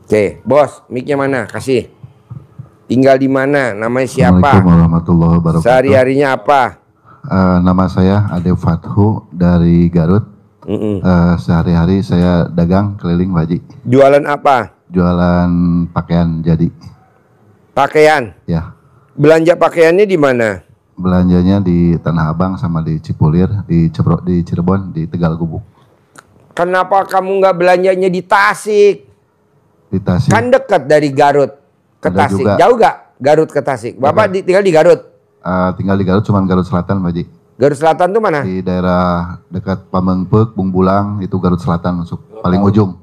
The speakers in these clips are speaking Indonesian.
Oke, bos, mic-nya mana? Kasih. Tinggal di mana? Namanya siapa? Assalamualaikum warahmatullahi wabarakatuh. Sehari-harinya apa? Nama saya Ade Fathu dari Garut. Sehari-hari saya dagang keliling, Pak Haji. Jualan apa? Jualan pakaian jadi. Pakaian? Ya. Belanja pakaiannya di mana? Belanjanya di Tanah Abang sama di Cipulir, di Cirebon, di Tegal Gubuk. Kenapa kamu nggak belanjanya di Tasik? Di Tasik. Kan dekat dari Garut ke Ada Tasik. juga. Jauh gak Garut ke Tasik? Bapak tinggal di Garut? Tinggal di Garut, cuman Garut Selatan, Pak Haji. Garut Selatan tuh mana? Di daerah dekat Pamengpeuk, Bungbulang, itu Garut Selatan masuk. Paling ujung.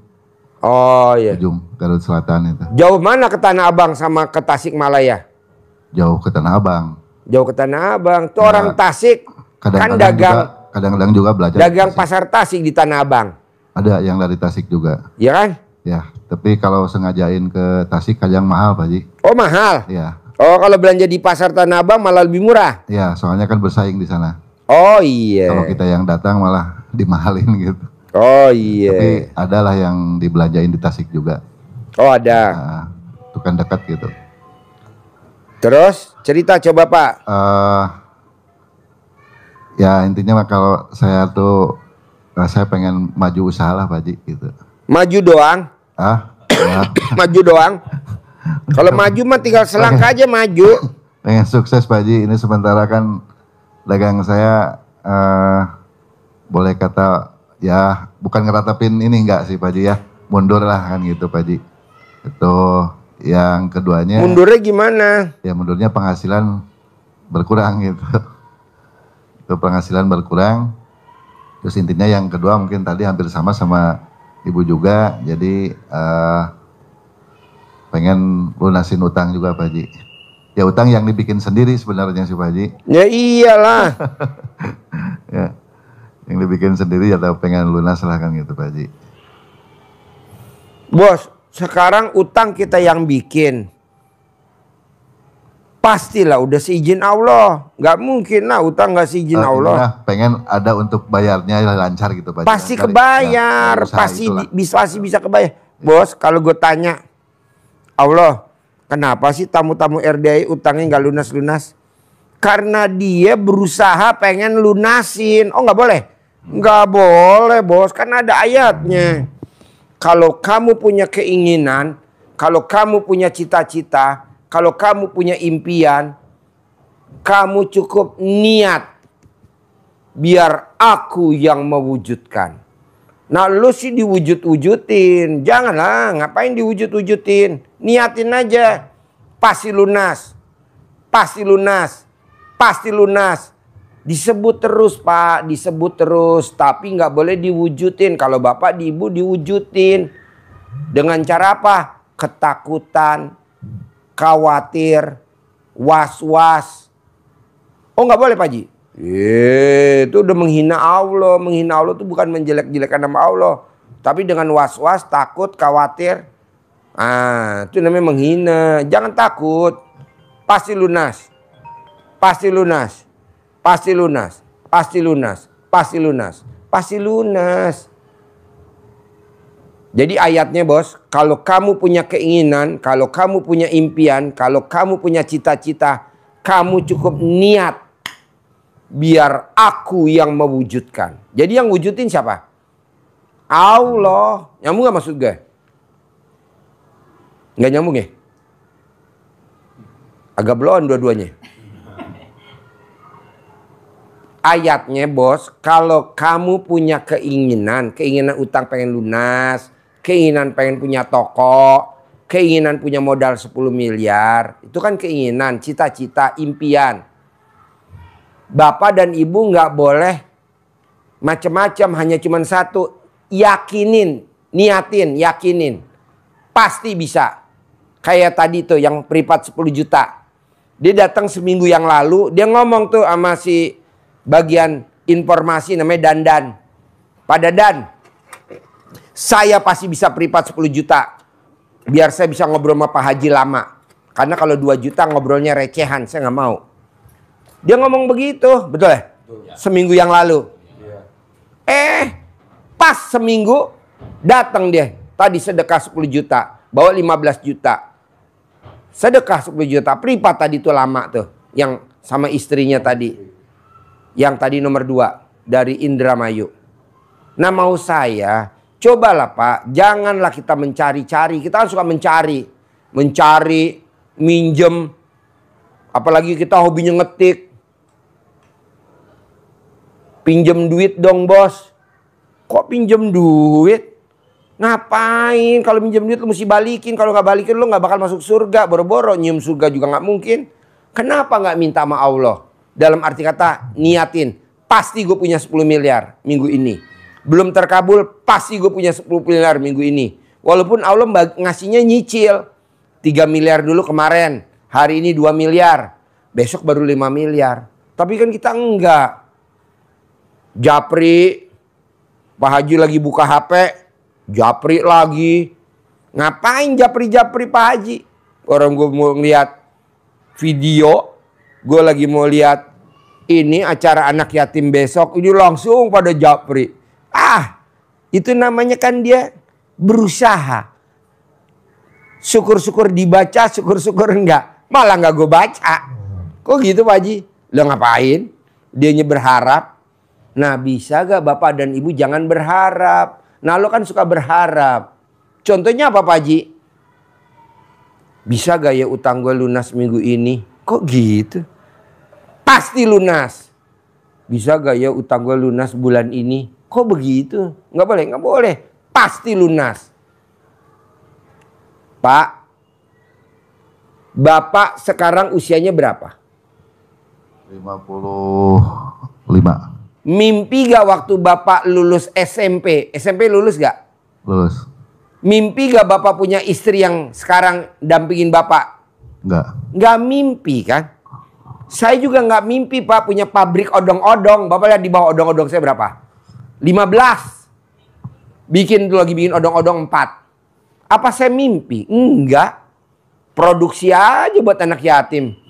Oh iya. Ujung Garut Selatan itu. Jauh mana ke Tanah Abang sama ke Tasik Malaya? Jauh ke Tanah Abang. Jauh ke Tanah Abang. Tuh orang Tasik kan kadang-kadang juga belajar. Dagang pasar Tasik di Tanah Abang. Ada yang dari Tasik juga. Iya kan? Ya, tapi kalau sengajain ke Tasik kadang mahal, Pak Haji. Oh mahal? Ya. Oh kalau belanja di pasar Tanah Abang malah lebih murah? Ya, soalnya kan bersaing di sana. Oh iya. Kalau kita yang datang malah dimahalin gitu. Oh iya. Tapi adalah yang dibelanjain di Tasik juga. Oh ada. Nah, itu kan dekat gitu. Terus cerita coba Pak. Ya intinya mah kalau saya tuh saya pengen maju usaha lah, Pak Haji gitu. Maju doang? Ya. Maju doang? Kalau maju mah tinggal selangkah aja maju. Pengen sukses, Pak Haji. Ini sementara kan dagang saya boleh kata ya bukan ngeratapin ini enggak sih, Pak Haji ya. Mundur lah kan gitu, Pak Haji. Itu yang keduanya. Mundurnya gimana? Ya mundurnya penghasilan berkurang gitu. Itu penghasilan berkurang. Terus intinya yang kedua mungkin tadi hampir sama ibu juga. Jadi pengen lunasin utang juga, Pak Haji. Ya utang yang dibikin sendiri sebenarnya sih, Pak Haji. Ya iyalah. Ya, yang dibikin sendiri ya pengen lunas lah kan gitu, Pak Haji. Bos, sekarang utang kita yang bikin. Pastilah udah seizin Allah. Gak mungkin lah utang gak seizin Allah. Pengen ada untuk bayarnya lancar gitu, Pak Haji. Pasti kebayar, pasti bisa kebayar. Bos, kalau gue tanya, Allah, kenapa sih tamu-tamu RDI utangnya gak lunas-lunas? Karena dia berusaha pengen lunasin. Oh gak boleh? Gak boleh, bos, kan ada ayatnya. Kalau kamu punya keinginan, kalau kamu punya cita-cita, kalau kamu punya impian, kamu cukup niat biar aku yang mewujudkan. Nah lu sih diwujud-wujudin. Janganlah, ngapain diwujud-wujudin. Niatin aja. Pasti lunas. Pasti lunas. Pasti lunas. Disebut terus Pak, disebut terus. Tapi nggak boleh diwujudin. Kalau bapak di ibu diwujudin. Dengan cara apa? Ketakutan, khawatir, was-was. Oh nggak boleh Pak Haji. Itu udah menghina Allah. Menghina Allah itu bukan menjelek-jelekan nama Allah. Tapi dengan was-was, takut, khawatir. Itu namanya menghina. Jangan takut. Pasti lunas. Pasti lunas. Pasti lunas. Pasti lunas. Pasti lunas. Pasti lunas. Jadi ayatnya bos, kalau kamu punya keinginan, kalau kamu punya impian, kalau kamu punya cita-cita, kamu cukup niat. Biar aku yang mewujudkan. Jadi yang wujudin siapa? Allah. Nyambung gak maksud gue? Gak nyambung ya? Agak belon dua-duanya. Ayatnya bos, kalau kamu punya keinginan utang pengen lunas, keinginan pengen punya toko, keinginan punya modal 10 miliar, itu kan keinginan, cita-cita, impian. Bapak dan ibu nggak boleh macam-macam, hanya cuma satu. Yakinin, niatin, yakinin. Pasti bisa. Kayak tadi tuh yang privat 10 juta. Dia datang seminggu yang lalu, dia ngomong tuh sama si bagian informasi namanya Dandan. Pak Dadan, saya pasti bisa privat 10 juta. Biar saya bisa ngobrol sama Pak Haji lama. Karena kalau 2 juta ngobrolnya recehan, saya nggak mau. Dia ngomong begitu, betul ya? Seminggu yang lalu. Pas seminggu datang dia. Tadi sedekah 10 juta. bawa 15 juta. Sedekah 10 juta. Privat tadi tuh lama tuh. Yang sama istrinya tadi. Yang tadi nomor 2. Dari Indramayu. Nah mau saya, cobalah Pak. Janganlah kita mencari-cari. Kita kan suka mencari. Mencari, minjem. Apalagi kita hobinya ngetik. Pinjem duit dong bos. Kok pinjem duit? Ngapain? Kalau minjem duit lu mesti balikin. Kalau nggak balikin lu nggak bakal masuk surga. Boro-boro nyium surga juga nggak mungkin. Kenapa nggak minta sama Allah? Dalam arti kata niatin. Pasti gue punya 10 miliar minggu ini. Belum terkabul pasti gue punya 10 miliar minggu ini. Walaupun Allah ngasihnya nyicil. 3 miliar dulu kemarin. Hari ini 2 miliar. Besok baru 5 miliar. Tapi kan kita enggak. Japri. Pak Haji lagi buka HP. Japri lagi. Ngapain japri-japri Pak Haji? Orang gue mau lihat video. Gue lagi mau lihat ini acara anak yatim besok. Ini langsung pada japri. Itu namanya kan dia berusaha. Syukur-syukur dibaca, syukur-syukur enggak. Malah enggak gue baca. Kok gitu Pak Haji? Lo ngapain? Dianya berharap. Nah bisa gak Bapak dan Ibu jangan berharap. Nah lo kan suka berharap. Contohnya apa Pak Haji? Bisa gak ya utang gue lunas minggu ini? Kok gitu? Pasti lunas. Bisa gak ya utang gue lunas bulan ini? Kok begitu? Nggak boleh, nggak boleh. Pasti lunas. Pak, Bapak sekarang usianya berapa? 55. Mimpi gak waktu Bapak lulus SMP? SMP lulus gak? Lulus. Mimpi gak Bapak punya istri yang sekarang dampingin Bapak? Enggak. Gak mimpi kan? Saya juga gak mimpi Pak punya pabrik odong-odong. Bapak lihat di bawah odong-odong saya berapa? 15. Lagi bikin odong-odong 4. Apa saya mimpi? Enggak. Produksi aja buat anak yatim.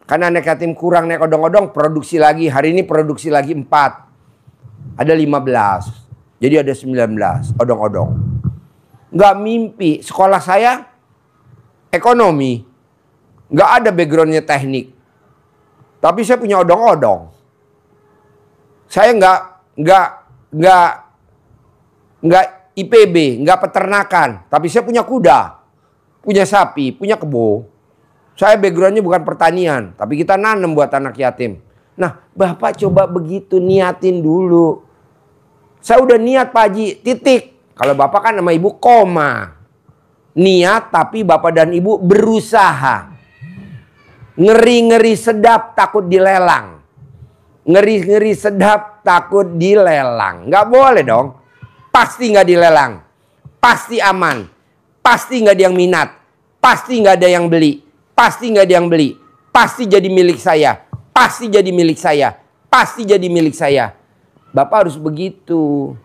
Karena anak yatim kurang naik odong-odong, produksi lagi. Hari ini produksi lagi 4. Ada 15. Jadi ada 19 odong-odong. Nggak mimpi. Sekolah saya ekonomi. Nggak ada backgroundnya teknik. Tapi saya punya odong-odong. Saya nggak IPB, nggak peternakan. Tapi saya punya kuda, punya sapi, punya kebo. Saya backgroundnya bukan pertanian, tapi kita nanam buat anak yatim. Nah, Bapak coba begitu, niatin dulu. Saya udah niat Pak Haji, titik. Kalau Bapak kan sama Ibu koma. Niat tapi Bapak dan Ibu berusaha. Ngeri-ngeri sedap takut dilelang. Ngeri-ngeri sedap takut dilelang. Nggak boleh dong. Pasti nggak dilelang. Pasti aman. Pasti nggak ada yang minat. Pasti nggak ada yang beli. Pasti nggak ada yang beli. Pasti jadi milik saya. Pasti jadi milik saya. Pasti jadi milik saya. Bapak harus begitu.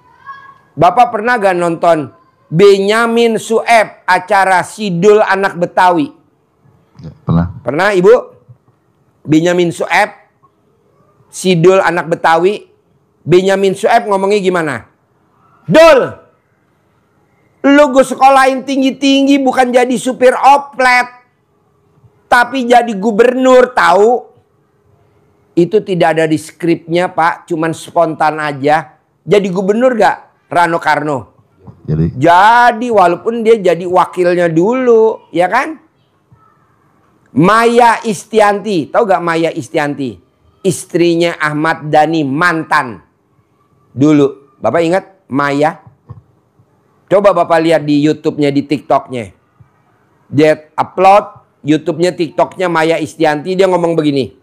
Bapak pernah gak nonton Benyamin Sueb acara Sidul Anak Betawi? Ya, pernah. Pernah Ibu? Benyamin Sueb Sidul Anak Betawi. Benyamin Sueb ngomongnya gimana? Dul, lu gue sekolahin tinggi-tinggi bukan jadi supir oplet. Tapi jadi gubernur, tahu? Itu tidak ada di skripnya Pak, cuman spontan aja. Jadi gubernur gak Rano Karno? Jadi walaupun dia jadi wakilnya dulu, ya kan? Maya Istianti, tahu gak Maya Istianti? Istrinya Ahmad Dhani, mantan. Dulu, Bapak ingat Maya? Coba Bapak lihat di YouTube-nya, di TikTok-nya. Dia upload YouTube-nya, TikTok-nya Maya Istianti, dia ngomong begini.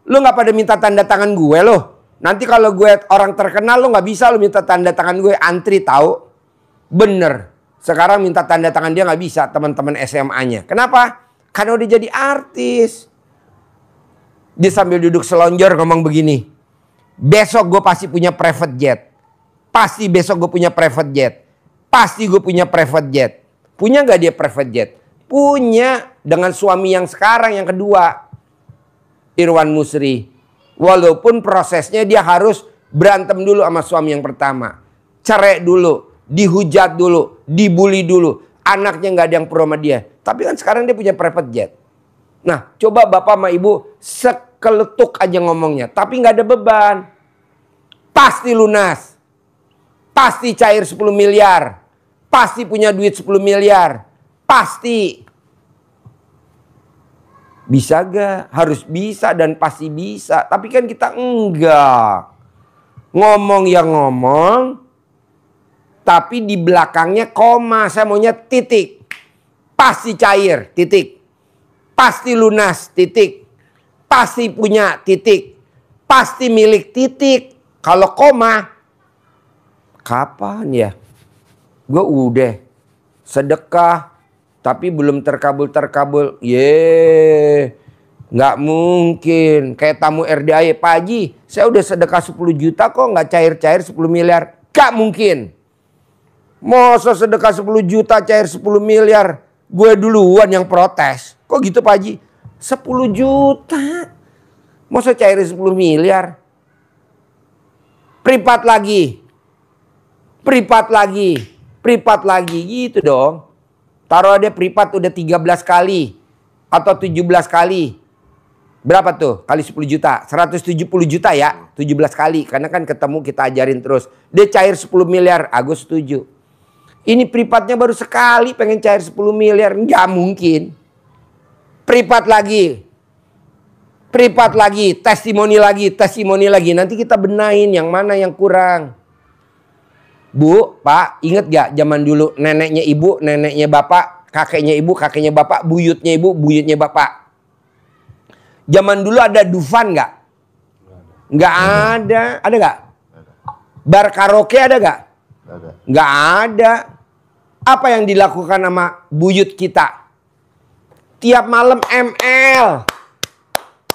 Lu gak pada minta tanda tangan gue loh. Nanti kalau gue orang terkenal lu gak bisa lu minta tanda tangan gue. Antri tahu. Bener. Sekarang minta tanda tangan dia gak bisa teman-teman SMA-nya. Kenapa? Karena udah jadi artis. Dia sambil duduk selonjor ngomong begini. Besok gue pasti punya private jet. Pasti besok gue punya private jet. Pasti gue punya private jet. Punya gak dia private jet? Punya, dengan suami yang sekarang yang kedua, Irwan Musri. Walaupun prosesnya dia harus berantem dulu sama suami yang pertama. Cerai dulu, dihujat dulu, dibully dulu. Anaknya nggak ada yang pro sama dia. Tapi kan sekarang dia punya private jet. Nah, coba bapak sama ibu sekeletuk aja ngomongnya. Tapi nggak ada beban. Pasti lunas. Pasti cair 10 miliar. Pasti punya duit 10 miliar. Pasti. Bisa gak? Harus bisa dan pasti bisa. Tapi kan kita enggak. Ngomong ya ngomong. Tapi di belakangnya koma. Saya maunya titik. Pasti cair. Titik. Pasti lunas. Titik. Pasti punya. Titik. Pasti milik. Titik. Kalau koma. Kapan ya? Gue udah. Sedekah. Tapi belum terkabul-terkabul. Nggak mungkin. Kayak tamu RDAI. Pak Haji, saya udah sedekah 10 juta kok nggak cair-cair 10 miliar. Nggak mungkin. Masa sedekah 10 juta cair 10 miliar. Gue duluan yang protes. Kok gitu Pak Haji? 10 juta. Masa cair 10 miliar. Privat lagi. Privat lagi. Privat lagi. Gitu dong. Taruh ada privat udah 13 kali. Atau 17 kali. Berapa tuh? Kali 10 juta. 170 juta ya. 17 kali. Karena kan ketemu kita ajarin terus. Dia cair 10 miliar. Aku setuju. Ini privatnya baru sekali pengen cair 10 miliar. Nggak mungkin. Privat lagi. Privat lagi. Testimoni lagi. Testimoni lagi. Nanti kita benahin yang mana yang kurang. Bu, Pak, inget gak zaman dulu neneknya ibu, neneknya bapak, kakeknya ibu, kakeknya bapak, buyutnya ibu, buyutnya bapak. Zaman dulu ada Dufan gak? Nggak ada. Ada gak? Bar karaoke ada gak? Nggak ada. Apa yang dilakukan sama buyut kita? Tiap malam ML.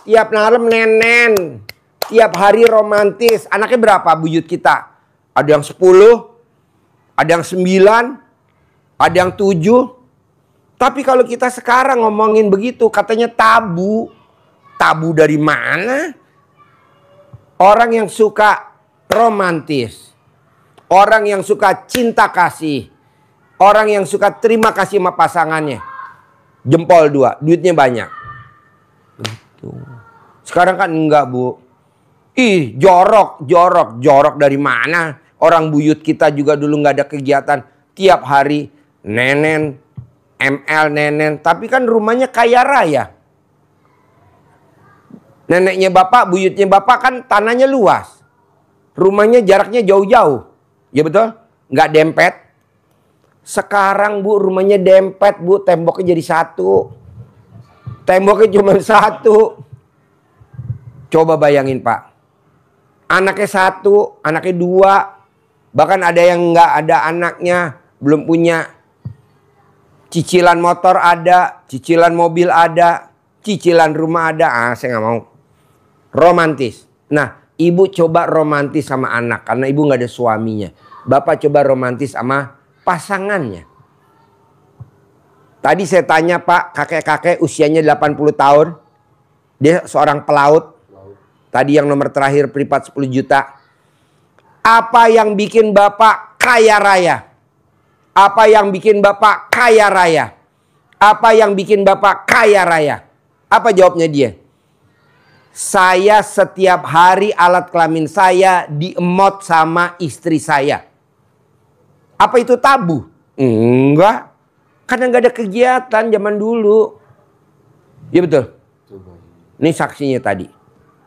Tiap malam nenen. Tiap hari romantis. Anaknya berapa buyut kita? Ada yang 10, ada yang 9, ada yang 7. Tapi kalau kita sekarang ngomongin begitu, katanya tabu. Tabu dari mana? Orang yang suka romantis. Orang yang suka cinta kasih. Orang yang suka terima kasih sama pasangannya. Jempol 2, duitnya banyak. Gitu. Sekarang kan enggak, Bu. Ih, jorok dari mana? Orang buyut kita juga dulu nggak ada kegiatan. Tiap hari nenen, ML nenen. Tapi kan rumahnya kaya raya. Neneknya bapak, buyutnya bapak kan tanahnya luas. Rumahnya jaraknya jauh-jauh. Ya betul? Nggak dempet. Sekarang Bu rumahnya dempet Bu. Temboknya jadi 1. Temboknya cuma 1. Coba bayangin Pak. Anaknya 1, anaknya 2. Bahkan ada yang nggak ada anaknya, belum punya. Cicilan motor ada, cicilan mobil ada, cicilan rumah ada. Ah, saya nggak mau. Romantis. Nah, ibu coba romantis sama anak karena ibu nggak ada suaminya. Bapak coba romantis sama pasangannya. Tadi saya tanya Pak, kakek-kakek usianya 80 tahun. Dia seorang pelaut. Tadi yang nomor terakhir privat 10 juta. Apa yang bikin Bapak kaya raya? Apa yang bikin Bapak kaya raya? Apa yang bikin Bapak kaya raya? Apa jawabnya dia? Saya setiap hari alat kelamin saya diemot sama istri saya. Apa itu tabu? Enggak. Karena nggak ada kegiatan zaman dulu. Ya betul. Ini saksinya tadi.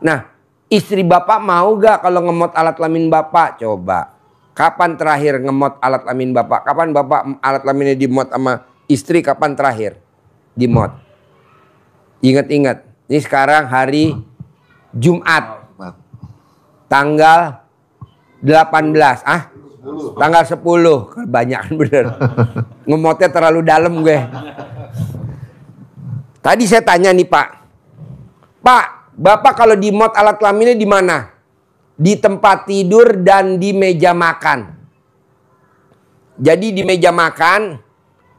Nah. Istri Bapak mau gak kalau ngemot alat kelamin Bapak? Coba. Kapan terakhir ngemot alat kelamin Bapak? Kapan Bapak alat kelaminnya dimot sama istri? Kapan terakhir dimot? Ingat-ingat. Ini sekarang hari Jumat. Tanggal 18. Ah? Tanggal 10. Kebanyakan bener. Ngemotnya terlalu dalam gue. Tadi saya tanya nih Pak. Pak. Bapak kalau dimot alat kelaminnya di mana? Di tempat tidur dan di meja makan. Jadi di meja makan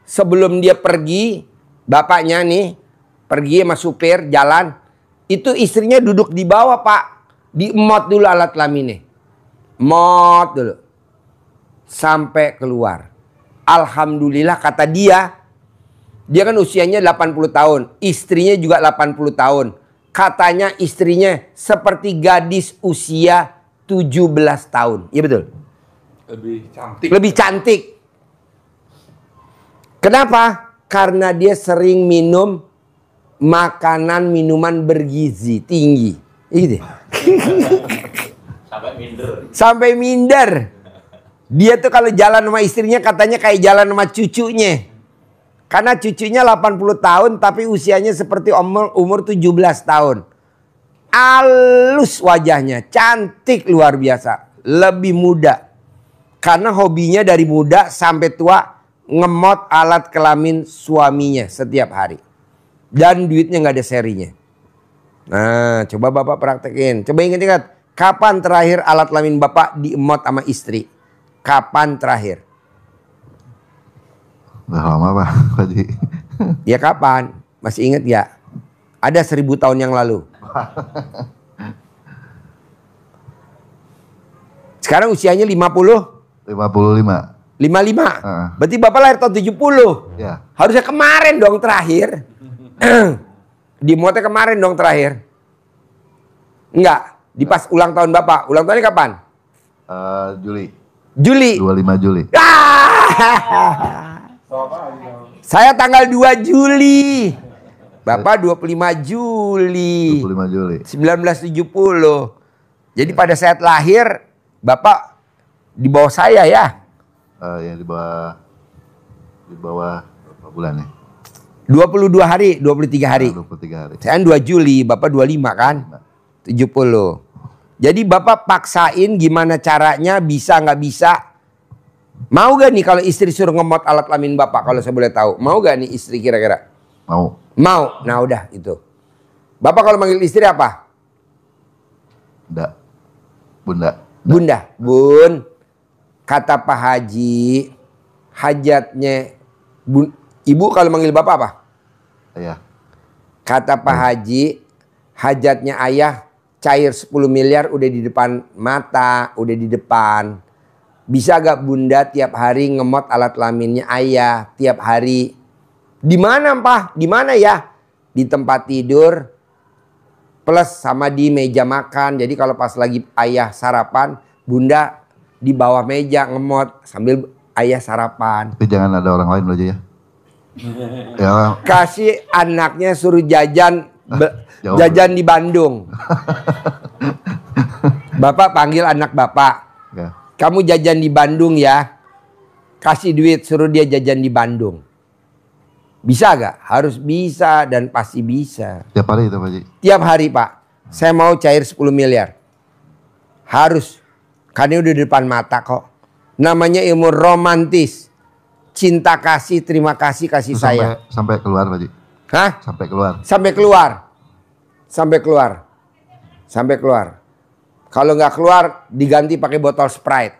sebelum dia pergi, bapaknya nih pergi sama supir jalan, itu istrinya duduk di bawah Pak, diemot dulu alat kelaminnya, mot dulu sampai keluar. Alhamdulillah kata dia kan usianya 80 tahun. Istrinya juga 80 tahun. Katanya istrinya seperti gadis usia 17 tahun. Iya betul? Lebih cantik. Lebih cantik. Kenapa? Karena dia sering minum makanan minuman bergizi tinggi. Gitu. Sampai minder. Sampai minder. Dia tuh kalau jalan sama istrinya katanya kayak jalan sama cucunya. Karena cucunya 80 tahun tapi usianya seperti umur 17 tahun. Halus wajahnya, cantik luar biasa, lebih muda. Karena hobinya dari muda sampai tua ngemot alat kelamin suaminya setiap hari. Dan duitnya nggak ada serinya. Nah, coba Bapak praktekin. Coba ingat-ingat, kapan terakhir alat kelamin Bapak diemot sama istri? Kapan terakhir? Udah lama Pak Haji. Ya kapan? Masih ingat ya? Ada 1000 tahun yang lalu. Sekarang usianya 50? 55. 55? Berarti Bapak lahir tahun 70? Ya. Harusnya kemarin dong terakhir. Dimotnya kemarin dong terakhir. Enggak, di pas ulang tahun Bapak. Ulang tahunnya kapan? Juli. Juli. 25 Juli. Saya tanggal 2 Juli. Bapak 25 Juli. 25 Juli. 1970. Jadi pada saat lahir Bapak di bawah saya ya? Ya di bawah berapa bulan nih? 22 hari, 23 hari. 23 hari. Saya 2 Juli, Bapak 25 kan? 70. Jadi Bapak paksain gimana caranya, bisa nggak bisa. Mau gak nih kalau istri suruh ngemot alat kelamin Bapak kalau saya boleh tahu? Mau gak nih istri kira-kira? Mau. Mau. Nah udah itu. Bapak kalau manggil istri apa? Bunda. Bunda. Bun. Kata Pak Haji, hajatnya Ibu kalau manggil Bapak apa? Ayah. Kata Pak Haji, hajatnya ayah cair 10 miliar udah di depan mata, udah di depan. Bisa gak Bunda tiap hari ngemot alat kelaminnya ayah tiap hari? Di mana Pak? Di mana ya? Di tempat tidur plus sama di meja makan. Jadi kalau pas lagi ayah sarapan, Bunda di bawah meja ngemot sambil ayah sarapan. Tapi jangan ada orang lain aja ya. Ya. Kasih anaknya suruh jajan jajan di Bandung. Bapak panggil anak Bapak. Ya. Kamu jajan di Bandung ya. Kasih duit suruh dia jajan di Bandung. Bisa gak? Harus bisa dan pasti bisa. Tiap hari itu Pak Haji? Tiap hari Pak. Saya mau cair 10 miliar. Harus. Karena udah di depan mata kok. Namanya ilmu romantis. Cinta kasih, terima kasih, kasih Itu sayang. sampai keluar Pak Haji? Hah? Sampai keluar? Sampai keluar. Sampai keluar. Sampai keluar. Kalau nggak keluar diganti pakai botol Sprite.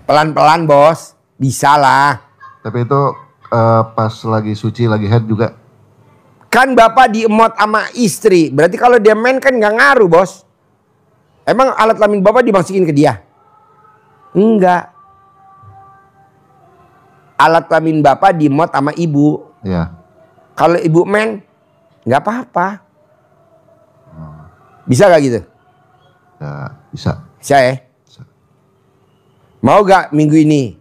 Pelan-pelan bos. Bisa lah. Tapi itu pas lagi suci, lagi head juga? Kan Bapak diemot sama istri. Berarti kalau dia main kan nggak ngaruh bos. Emang alat kelamin Bapak dimasukin ke dia? Enggak. Alat kelamin Bapak diemot sama ibu. Iya. Kalau ibu main nggak apa-apa. Bisa gak gitu? Ya, bisa. Bisa ya? Bisa. Mau gak minggu ini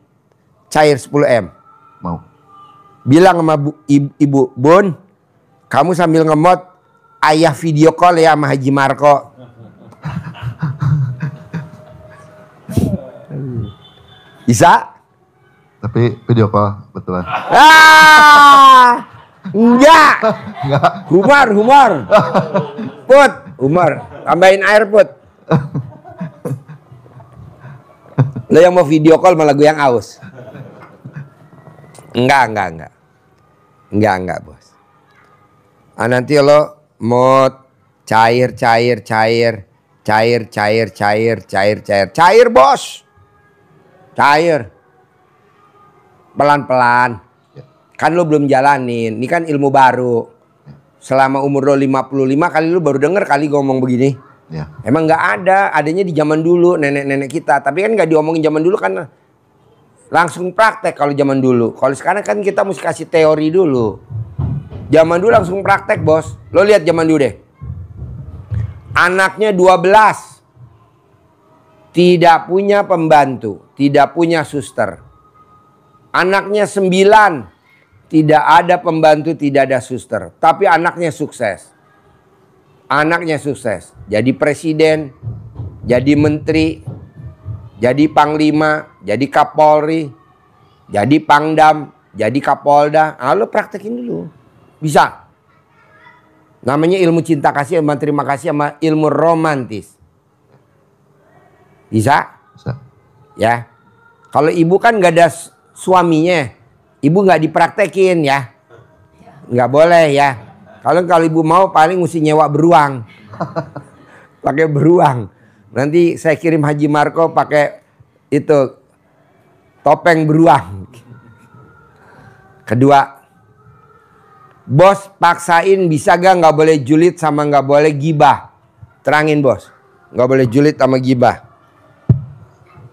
cair 10M? Mau. Bilang sama ibu, Bun, kamu sambil ngemot ayah video call ya sama Haji Marco. Bisa? Tapi video call betulan. Enggak. Enggak. Humor. Put, humor. Tambahin air, Put. Lo yang mau video call malah gue yang aus. Enggak, bos. Nanti lo mau cair, bos. Cair. Pelan-pelan. Kan lo belum jalanin. Ini kan ilmu baru. Selama umur lo 55 kali lo baru denger kali ngomong begini. Ya. Emang nggak ada. Adanya di zaman dulu nenek-nenek kita. Tapi kan nggak diomongin zaman dulu kan langsung praktek kalau zaman dulu. Kalau sekarang kan kita mesti kasih teori dulu. Zaman dulu langsung praktek, bos. Lo lihat zaman dulu deh. Anaknya 12. Tidak punya pembantu. Tidak punya suster. Anaknya 9. Tidak ada pembantu, tidak ada suster. Tapi anaknya sukses. Anaknya sukses. Jadi presiden, jadi menteri, jadi panglima, jadi kapolri, jadi pangdam, jadi kapolda. Lo praktekin dulu. Bisa. Namanya ilmu cinta kasih sama terima kasih sama ilmu romantis. Bisa? Bisa. Ya. Kalau ibu kan nggak ada suaminya, ibu nggak dipraktekin ya. Nggak boleh ya. Kalau ibu mau paling mesti nyewa beruang. Pakai beruang. Nanti saya kirim Haji Marco pakai itu topeng beruang. Kedua, bos paksain bisa nggak boleh julid sama nggak boleh gibah. Terangin bos, nggak boleh julid sama gibah.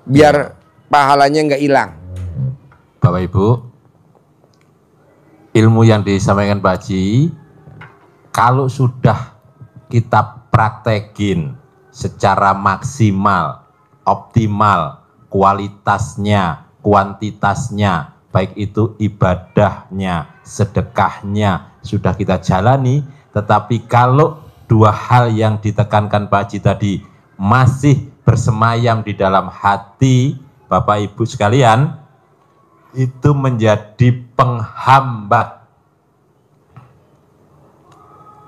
Biar pahalanya nggak hilang. Bapak Ibu, ilmu yang disampaikan Pak Haji, kalau sudah kita praktekin secara maksimal, optimal, kualitasnya, kuantitasnya, baik itu ibadahnya, sedekahnya, sudah kita jalani, tetapi kalau dua hal yang ditekankan Pak Haji tadi masih bersemayam di dalam hati Bapak Ibu sekalian, itu menjadi penghambat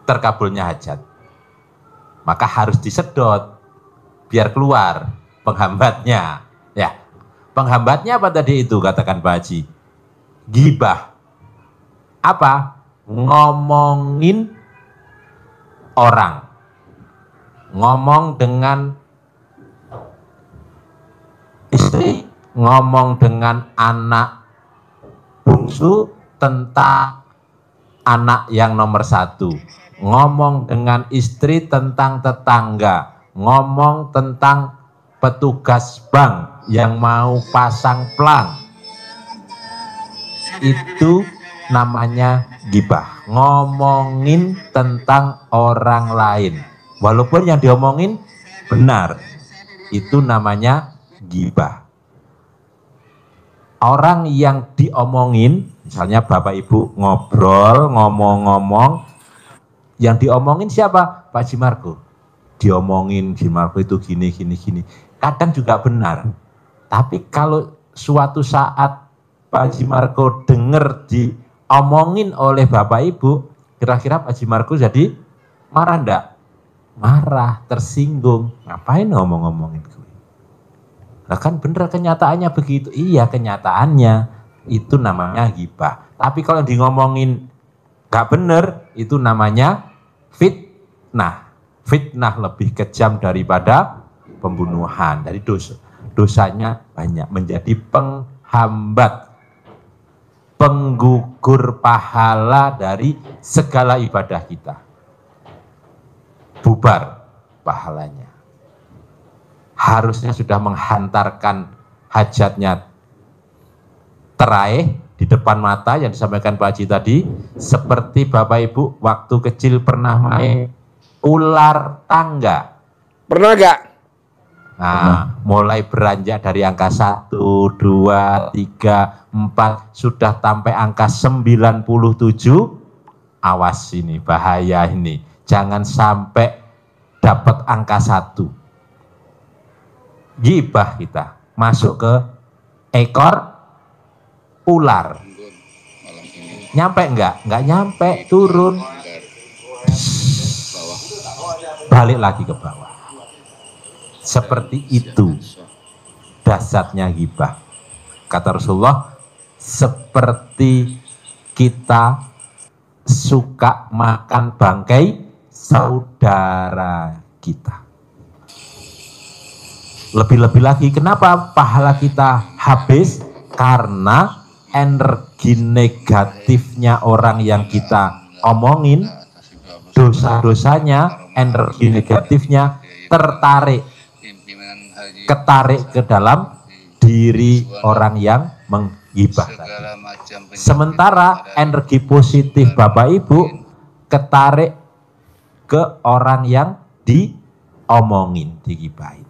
terkabulnya hajat. Maka harus disedot biar keluar penghambatnya. Ya, penghambatnya apa tadi itu katakan Pak Haji? Gibah. Apa? Ngomongin orang. Ngomong dengan istri, ngomong dengan anak bungsu tentang anak yang nomor 1. Ngomong dengan istri tentang tetangga, ngomong tentang petugas bank yang mau pasang plang. Itu namanya gibah, ngomongin tentang orang lain. Walaupun yang diomongin benar, itu namanya gibah. Orang yang diomongin, misalnya Bapak Ibu ngobrol, ngomong-ngomong, yang diomongin siapa? Pak Haji Marco. Diomongin Haji Marco itu gini. Kadang juga benar. Tapi kalau suatu saat Pak Haji Marco dengar diomongin oleh Bapak Ibu, kira-kira Pak Haji Marco jadi marah enggak? Marah, tersinggung. Ngapain ngomong-ngomongin gue? Nah kan bener kenyataannya begitu. Iya kenyataannya. Itu namanya gibah. Tapi kalau di ngomongin gak bener, itu namanya fitnah. Fitnah lebih kejam daripada pembunuhan. Jadi dosanya banyak, menjadi penghambat, penggugur pahala dari segala ibadah kita. Bubar pahalanya. Harusnya sudah menghantarkan hajatnya teraih di depan mata yang disampaikan Pak Haji tadi, seperti Bapak Ibu waktu kecil pernah main ular tangga. Pernah gak? Nah, mulai beranjak dari angka 1, 2, 3, 4, sudah sampai angka 97, awas ini, bahaya ini. Jangan sampai dapat angka 1. Gibah kita, masuk ke ekor ular. Nyampe enggak? Enggak nyampe, turun. Balik lagi ke bawah. Seperti itu dahsyatnya gibah. Kata Rasulullah, seperti kita suka makan bangkai saudara kita. Lebih-lebih lagi, kenapa pahala kita habis? Karena energi negatifnya orang yang kita omongin, dosa-dosanya, energi negatifnya ketarik ke dalam diri orang yang menggibah tadi. Sementara energi positif Bapak Ibu ketarik ke orang yang diomongin, digibahin.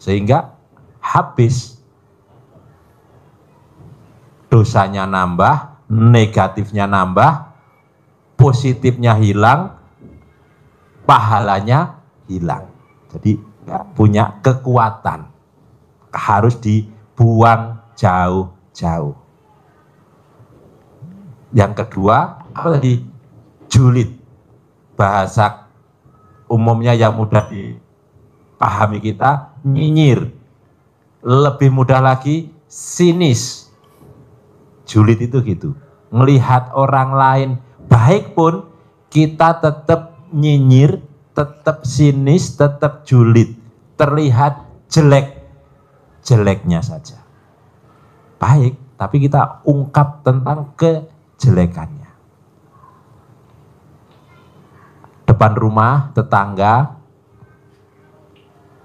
Sehingga habis, dosanya nambah, negatifnya nambah, positifnya hilang, pahalanya hilang. Jadi nggak punya kekuatan, harus dibuang jauh-jauh. Yang kedua, apa tadi? Julid. Bahasa umumnya yang mudah dipahami kita, nyinyir. Lebih mudah lagi, sinis. Julid itu gitu. Melihat orang lain baik pun, kita tetap nyinyir, tetap sinis, tetap julid. Terlihat jelek-jeleknya saja. Baik, tapi kita ungkap tentang kejelekannya. Depan rumah, tetangga,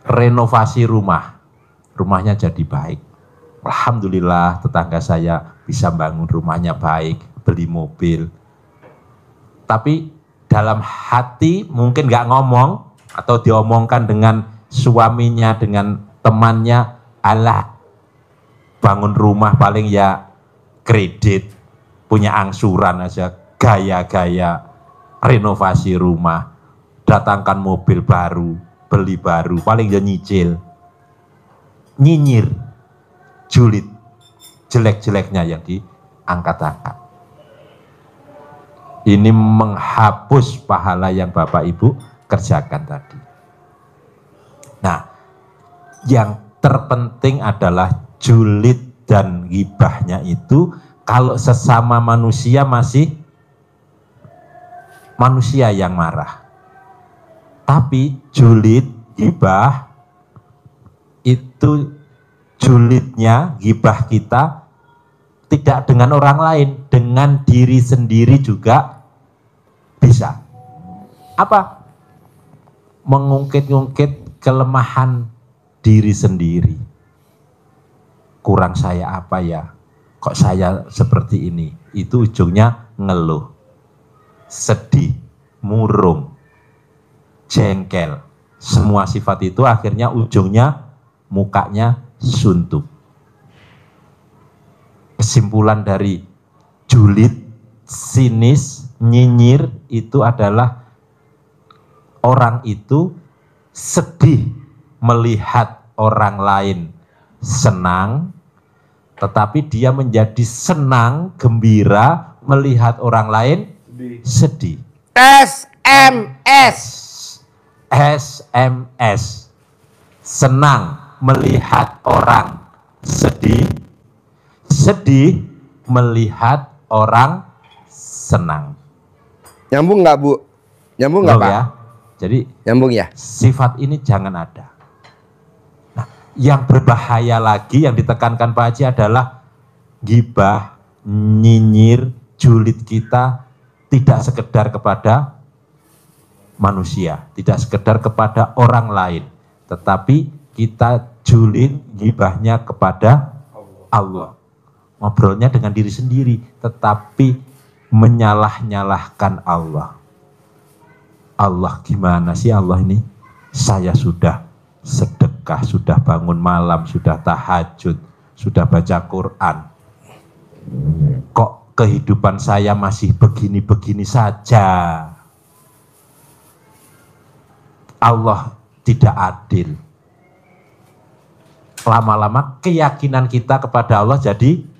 renovasi rumah. Rumahnya jadi baik. Alhamdulillah tetangga saya bisa bangun rumahnya baik, beli mobil. Tapi dalam hati mungkin nggak ngomong, atau diomongkan dengan suaminya, dengan temannya, alah bangun rumah paling ya kredit, punya angsuran aja, gaya-gaya renovasi rumah, datangkan mobil baru, beli baru, paling ya nyicil. Nyinyir, julid, jelek-jeleknya yang diangkat-angkat. Ini menghapus pahala yang Bapak Ibu kerjakan tadi. Nah, yang terpenting adalah julid dan ghibahnya itu kalau sesama manusia masih manusia yang marah. Tapi julid, ghibah itu julidnya, ghibah kita tidak dengan orang lain, dengan diri sendiri juga bisa. Apa? Mengungkit-ungkit kelemahan diri sendiri. Kurang saya apa ya? Kok saya seperti ini? Itu ujungnya ngeluh, sedih, murung, jengkel. Semua sifat itu akhirnya ujungnya mukanya suntuk. Kesimpulan dari julid, sinis, nyinyir itu adalah orang itu sedih melihat orang lain senang, tetapi dia menjadi senang, gembira melihat orang lain sedih. SMS. SMS. Senang melihat orang sedih, sedih melihat orang senang. Nyambung nggak, Bu? Nyambung nggak, Pak? Ya? Jadi nyambung ya. Sifat ini jangan ada. Nah, yang berbahaya lagi yang ditekankan Pak Haji adalah ghibah, nyinyir, julid kita tidak sekedar kepada manusia, tidak sekedar kepada orang lain, tetapi kita julid, ghibahnya kepada Allah. Ngobrolnya dengan diri sendiri, tetapi menyalah-nyalahkan Allah. Allah gimana sih Allah ini? Saya sudah sedekah, sudah bangun malam, sudah tahajud, sudah baca Quran. Kok kehidupan saya masih begini-begini saja? Allah tidak adil. Lama-lama keyakinan kita kepada Allah jadi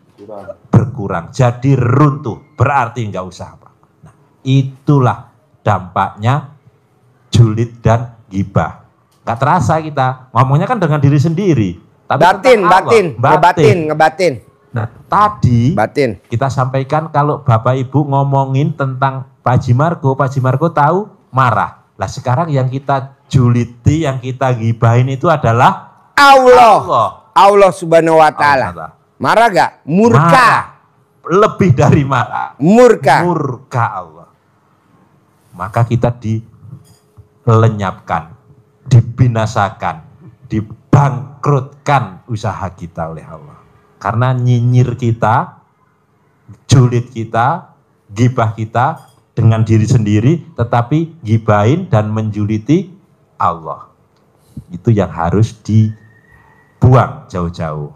berkurang, jadi runtuh, berarti nggak usah apa. Nah, itulah dampaknya julid dan ghibah. Nggak terasa kita ngomongnya kan dengan diri sendiri, tapi ngebatin. Nah, tadi batin. Kita sampaikan kalau Bapak Ibu ngomongin tentang Pak Haji Margo tahu marah. Lah sekarang yang kita juliti, yang kita ghibahin itu adalah Allah Subhanahu wa ta'ala. Marah gak? Murka. Marah. Lebih dari marah. Murka Allah. Maka kita dilenyapkan, dibinasakan, dibangkrutkan usaha kita oleh Allah. Karena nyinyir kita, julid kita, gibah kita dengan diri sendiri, tetapi gibahin dan menjuliti Allah. Itu yang harus dibuang jauh-jauh,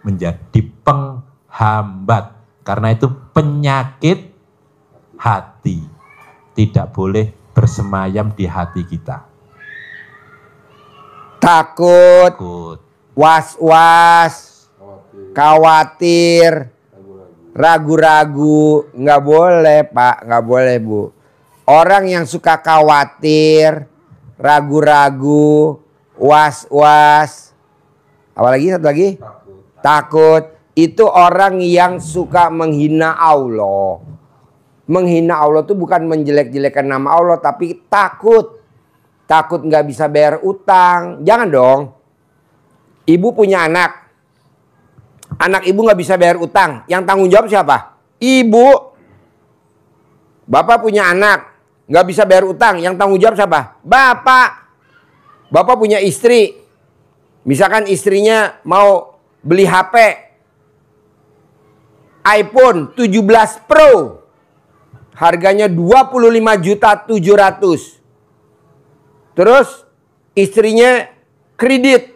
menjadi penghambat. Karena itu penyakit hati, tidak boleh bersemayam di hati kita. Takut, was-was, khawatir, ragu-ragu, nggak boleh Pak, nggak boleh Bu. Orang yang suka khawatir, ragu-ragu, was-was, apalagi satu lagi, takut, itu orang yang suka menghina Allah. Menghina Allah itu bukan menjelek-jelekan nama Allah, tapi takut. Takut nggak bisa bayar utang. Jangan dong. Ibu punya anak. Anak ibu nggak bisa bayar utang. Yang tanggung jawab siapa? Ibu. Bapak punya anak. Nggak bisa bayar utang. Yang tanggung jawab siapa? Bapak. Bapak punya istri. Misalkan istrinya mau beli HP. iPhone 17 Pro. Harganya 25.700.000. Terus istrinya kredit.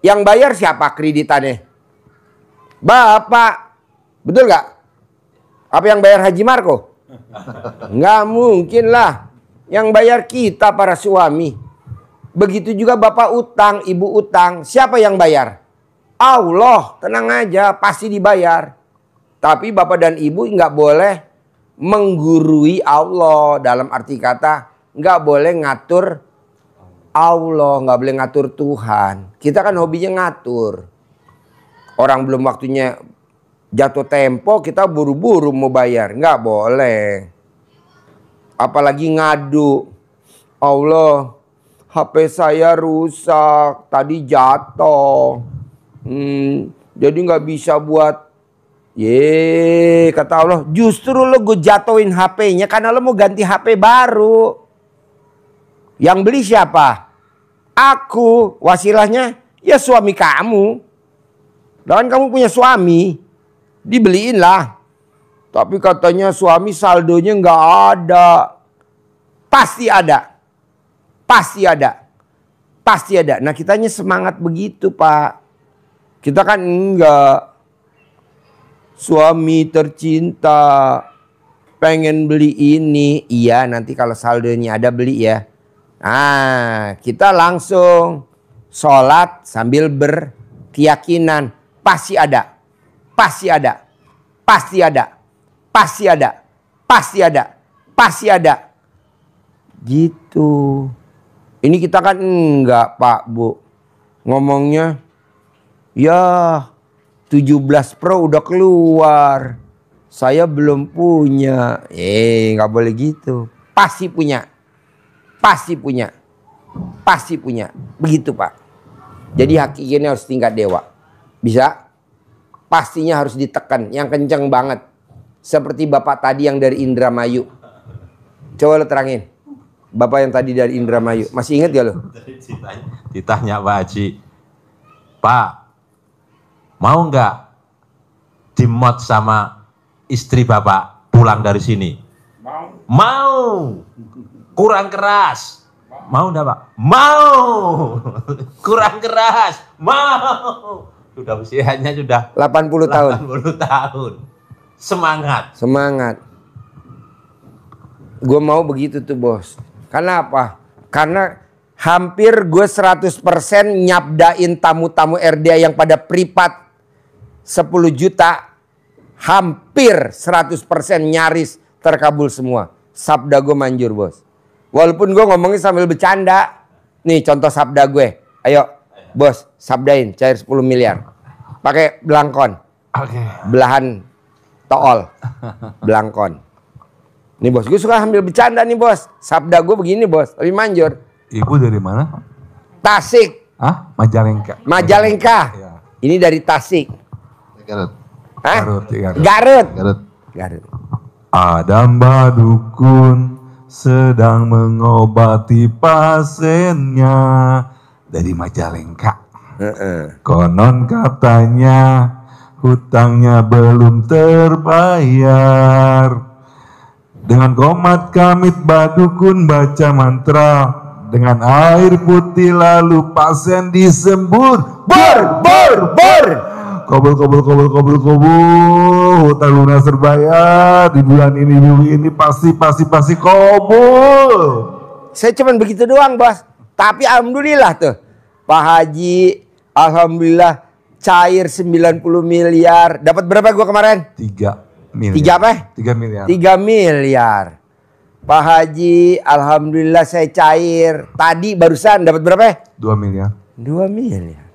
Yang bayar siapa kreditannya? Bapak. Betul gak? Apa yang bayar Haji Marco? Nggak mungkin lah. Yang bayar kita para suami. Begitu juga bapak utang, ibu utang. Siapa yang bayar? Allah. Tenang aja, pasti dibayar. Tapi bapak dan ibu nggak boleh menggurui Allah. Dalam arti kata nggak boleh ngatur Allah, nggak boleh ngatur Tuhan. Kita kan hobinya ngatur. Orang belum waktunya jatuh tempo, kita buru-buru mau bayar. Nggak boleh. Apalagi ngadu. Allah, HP saya rusak, tadi jatuh. Jadi nggak bisa buat. Kata Allah, justru lo gue jatuhin HP-nya karena lo mau ganti HP baru. Yang beli siapa? Aku. Wasilahnya ya suami kamu. Dan kamu punya suami. Dibeliin lah. Tapi katanya suami saldonya nggak ada. Pasti ada. Pasti ada. Pasti ada. Nah kitanya semangat begitu Pak. Kita kan enggak. Suami tercinta. Pengen beli ini. Iya nanti kalau saldonya ada beli ya. Nah, kita langsung sholat sambil berkeyakinan pasti ada, pasti ada, pasti ada, pasti ada, pasti ada, pasti ada. Gitu. Ini kita kan enggak Pak Bu. Ngomongnya ya 17 Pro udah keluar. Saya belum punya. Nggak boleh gitu. Pasti punya. Pasti punya. Pasti punya. Begitu Pak. Jadi hakikatnya harus tingkat dewa. Bisa? Pastinya harus ditekan. Yang kenceng banget. Seperti Bapak tadi yang dari Indramayu. Coba lo terangin. Bapak yang tadi dari Indramayu. Masih ingat gak lo? Ditanya Pak Haji. Pak, mau nggak dimot sama istri Bapak pulang dari sini? Mau. Mau. Kurang keras. Mau enggak Pak? Mau. Kurang keras. Mau. Sudah usianya sudah 80 tahun. 80 tahun. Semangat. Semangat. Gue mau begitu tuh bos. Karena apa? Karena hampir gue 100% nyabdain tamu-tamu RDA yang pada privat 10 juta. Hampir 100% nyaris terkabul semua. Sabda gue manjur bos. Walaupun gue ngomongnya sambil bercanda. Nih contoh sabda gue. Ayo bos sabdain cair 10 miliar. Pakai belangkon. Oke. Belahan tool. Belangkon. Nih bos gue suka sambil bercanda nih bos. Sabda gue begini bos. Lebih manjur. Ibu dari mana? Tasik. Ah, Majalengka. Majalengka. Ya. Ini dari Tasik. Garut. Hah? Garut, ya, Garut. Garut. Garut. Garut. Ada mbak dukun sedang mengobati pasiennya dari Majalengka. Konon katanya hutangnya belum terbayar. Dengan komat kamit badukun baca mantra, dengan air putih lalu pasien disembur. Bor. Kobul, hutang lunas terbayar di bulan ini pasti kobul. Saya cuman begitu doang, Bos. Tapi alhamdulillah tuh, Pak Haji, alhamdulillah cair 90 miliar. Dapat berapa gua kemarin? 3 miliar. 3 apa? 3 miliar. 3 miliar. Pak Haji, alhamdulillah saya cair. Tadi barusan dapat berapa? 2 miliar. 2 miliar.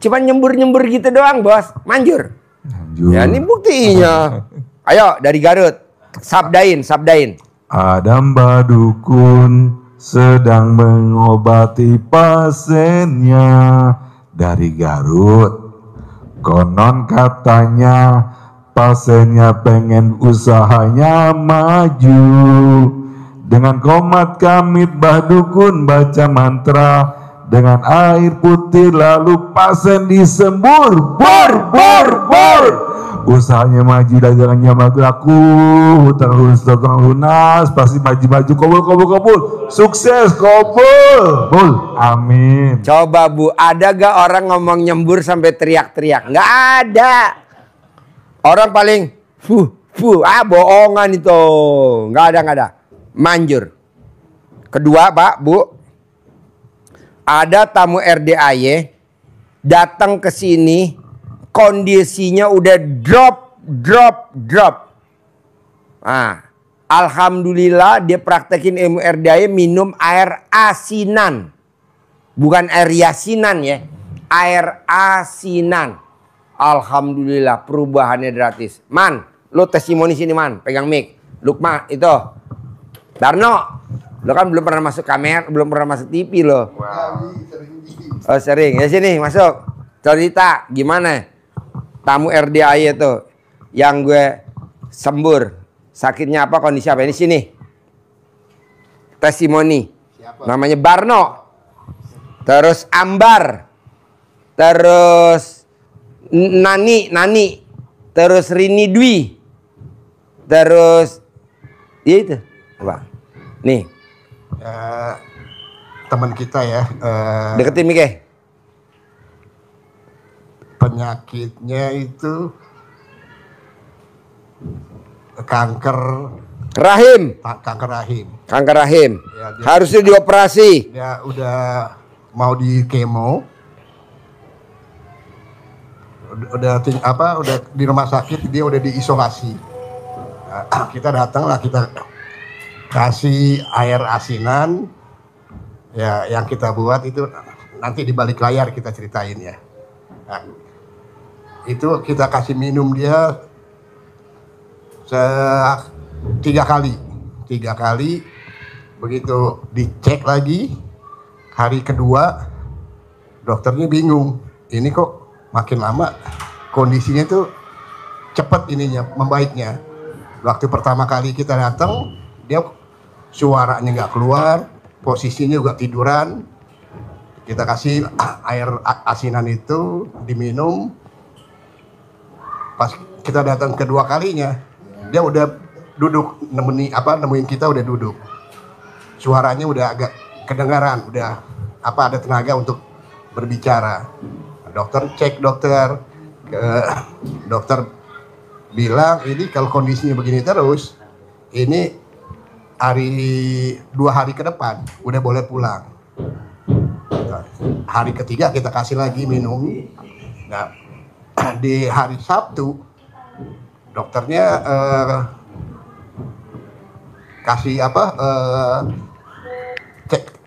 Cuman nyembur gitu doang, Bos. Manjur. Lanjut. Ya ini buktinya. Ayo dari Garut. Sabdain. Ada mbak dukun sedang mengobati pasiennya dari Garut. Konon katanya pasiennya pengen usahanya maju. Dengan komat kamit mbah dukun baca mantra, dengan air putih lalu pasien disembur. Bor. Usahanya maju, dagangannya laku, hutang lunas pasti maju. Kobul. Sukses, kobul. Amin. Coba Bu, ada gak orang ngomong nyembur sampai teriak-teriak? Nggak ada. Orang paling bohongan itu. Nggak ada. Manjur. Kedua, Pak, Bu, ada tamu RDAY datang ke sini, kondisinya udah drop. Nah, alhamdulillah dia praktekin ilmu RDAY, minum air asinan. Bukan air yasinan ya. Air asinan. Alhamdulillah perubahannya gratis. Man, lo testimoni sini, Man. Pegang mic. Lukma itu. Darno, lo kan belum pernah masuk kamera, belum pernah masuk TV lo. Oh sering. Ya sini masuk. Cerita gimana tamu RDAY itu yang gue sembur. Sakitnya apa, kondisi apa? Ini sini. Testimoni. Namanya Barno. Terus Ambar. Terus Nani. Terus Rini Dwi. Terus ya itu. Apa? Nih. Teman kita ya. Deketin Mike. Penyakitnya itu kanker rahim. Kanker rahim. Ya, harusnya dioperasi. Dia udah mau di kemo. Udah di rumah sakit, dia udah diisolasi. Nah, kita datanglah, kita kasih air asinan. Ya, yang kita buat itu nanti di balik layar kita ceritain ya. Nah, itu kita kasih minum dia 3 kali. Begitu dicek lagi hari kedua, dokternya bingung. Ini kok makin lama kondisinya tuh cepet ininya membaiknya. Waktu pertama kali kita datang, dia suaranya nggak keluar, posisinya juga tiduran. Kita kasih air asinan itu diminum. Pas kita datang kedua kalinya, dia udah duduk nemuin kita, udah duduk. Suaranya udah agak kedengaran, udah ada tenaga untuk berbicara. Dokter bilang ini kalau kondisinya begini terus, ini 2 hari ke depan udah boleh pulang. Hari ketiga kita kasih lagi minum. Nah, di hari Sabtu dokternya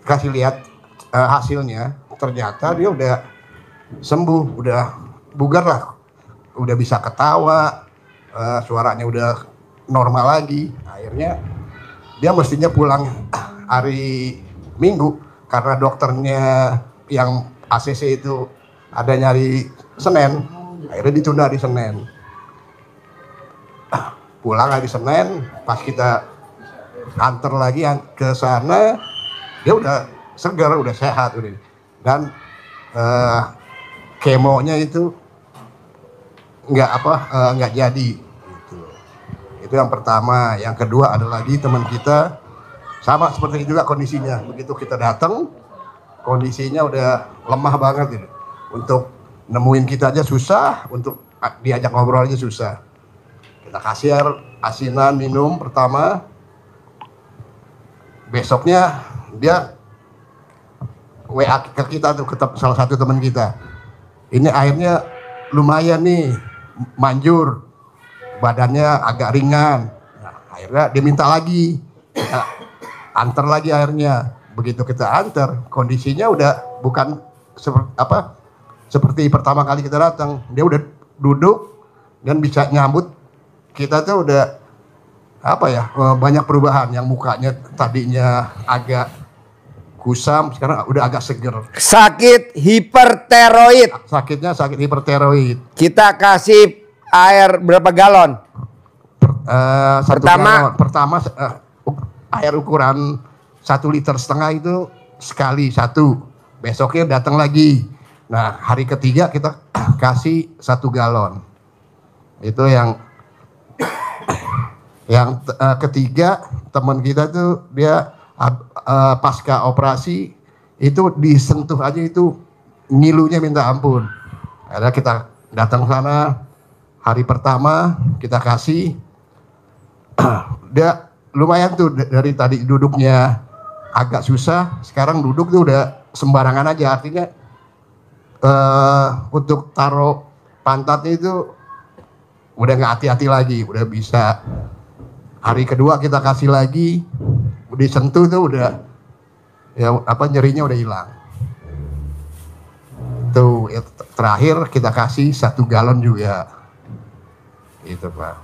kasih lihat hasilnya. Ternyata dia udah sembuh, udah bugar lah, udah bisa ketawa, suaranya udah normal lagi. Akhirnya dia mestinya pulang hari Minggu karena dokternya yang ACC itu ada nyari Senin, akhirnya ditunda di Senin. Pulang hari Senin, pas kita antar lagi ke sana, dia udah segar, udah sehat, dan kemonya itu nggak jadi. Gitu. Itu yang pertama. Yang kedua ada lagi teman kita sama seperti itu juga kondisinya. Begitu kita datang, kondisinya udah lemah banget gitu. Untuk nemuin kita aja susah, untuk diajak ngobrol aja susah. Kita kasih air asinan minum pertama. Besoknya dia WA ke kita tuh, ke salah satu teman kita. Ini airnya lumayan nih, manjur, badannya agak ringan. Nah, akhirnya dia minta lagi, kita antar lagi airnya. Begitu kita antar, kondisinya udah bukan seperti pertama kali kita datang. Dia udah duduk dan bisa nyambut kita tuh udah banyak perubahan. Yang mukanya tadinya agak kusam, sekarang udah agak seger. Sakit hipertiroid. Sakitnya sakit hipertiroid. Kita kasih air berapa galon? Pertama air ukuran 1,5 liter itu sekali satu. Besoknya datang lagi. Nah, hari ketiga kita kasih 1 galon. Itu yang ketiga, teman kita tuh dia pasca operasi itu disentuh aja itu ngilunya minta ampun. Akhirnya kita datang sana, hari pertama kita kasih, dia lumayan tuh dari tadi duduknya agak susah, sekarang duduk tuh udah sembarangan aja. Artinya untuk taruh pantatnya itu udah nggak hati-hati lagi, udah bisa. Hari kedua kita kasih lagi, disentuh tuh udah nyerinya udah hilang. Tuh terakhir kita kasih 1 galon juga. Itu Pak.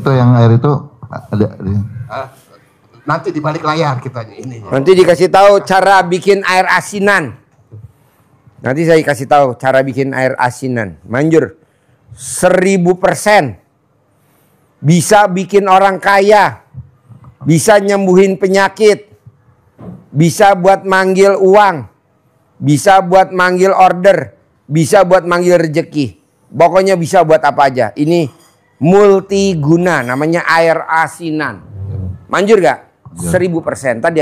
Itu yang air itu ada. Nanti di balik layar kita ini. Nanti dikasih tahu cara bikin air asinan. Nanti saya kasih tahu cara bikin air asinan. Manjur 1000%. Bisa bikin orang kaya. Bisa nyembuhin penyakit. Bisa buat manggil uang. Bisa buat manggil order. Bisa buat manggil rezeki. Pokoknya bisa buat apa aja. Ini multiguna, namanya air asinan. Manjur gak? 1000%. Tadi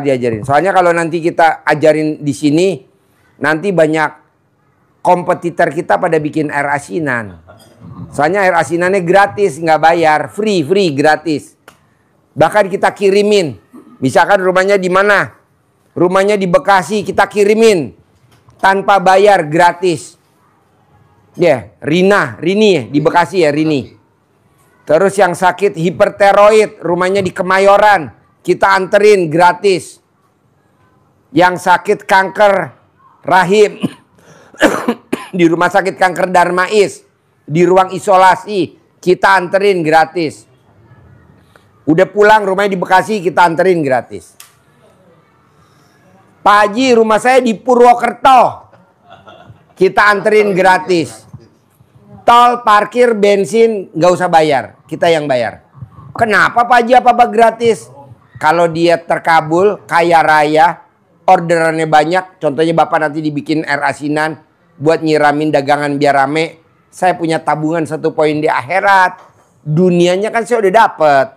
diajarin. Soalnya kalau nanti kita ajarin di sini, nanti banyak kompetitor kita pada bikin air asinan. Soalnya air asinannya gratis, nggak bayar, free, gratis. Bahkan kita kirimin. Misalkan rumahnya di mana? Rumahnya di Bekasi, kita kirimin tanpa bayar, gratis. Ya, Rini di Bekasi ya, Rini. Terus yang sakit hipertiroid, rumahnya di Kemayoran, kita anterin gratis. Yang sakit kanker rahim di rumah sakit kanker Darmais, di ruang isolasi, kita anterin gratis. Udah pulang rumahnya di Bekasi, kita anterin gratis. Pak Haji, rumah saya di Purwokerto, kita anterin gratis. Tol, parkir, bensin nggak usah bayar, kita yang bayar. Kenapa Pak Haji apa gratis? Kalau dia terkabul, kaya raya, orderannya banyak, contohnya Bapak nanti dibikin air asinan buat nyiramin dagangan biar rame. Saya punya tabungan 1 poin di akhirat. Dunianya kan saya udah dapet.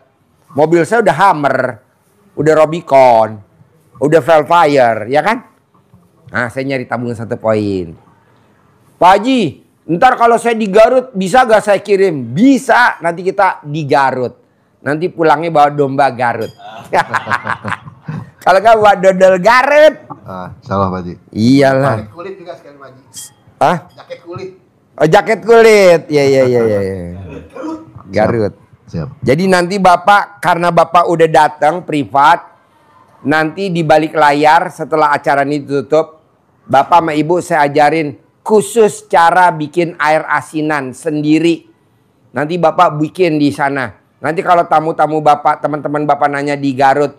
Mobil saya udah Hummer, udah Rubicon, udah Velfire, ya kan? Nah, saya nyari tabungan 1 poin. Pak Haji, ntar kalau saya di Garut, bisa gak saya kirim? Bisa, nanti kita di Garut. Nanti pulangnya bawa domba Garut. Kalau gak bawa dodol Garut. Salah Pak Haji. Iyalah. Jaket kulit juga sekali Pak Haji. Hah? Jaket kulit. Oh, jaket kulit. Ya. Garut. Siap. Jadi nanti Bapak, karena Bapak udah datang privat, nanti di balik layar setelah acara ini tutup, Bapak sama Ibu saya ajarin khusus cara bikin air asinan sendiri. Nanti Bapak bikin di sana. Nanti kalau tamu-tamu Bapak, teman-teman Bapak nanya di Garut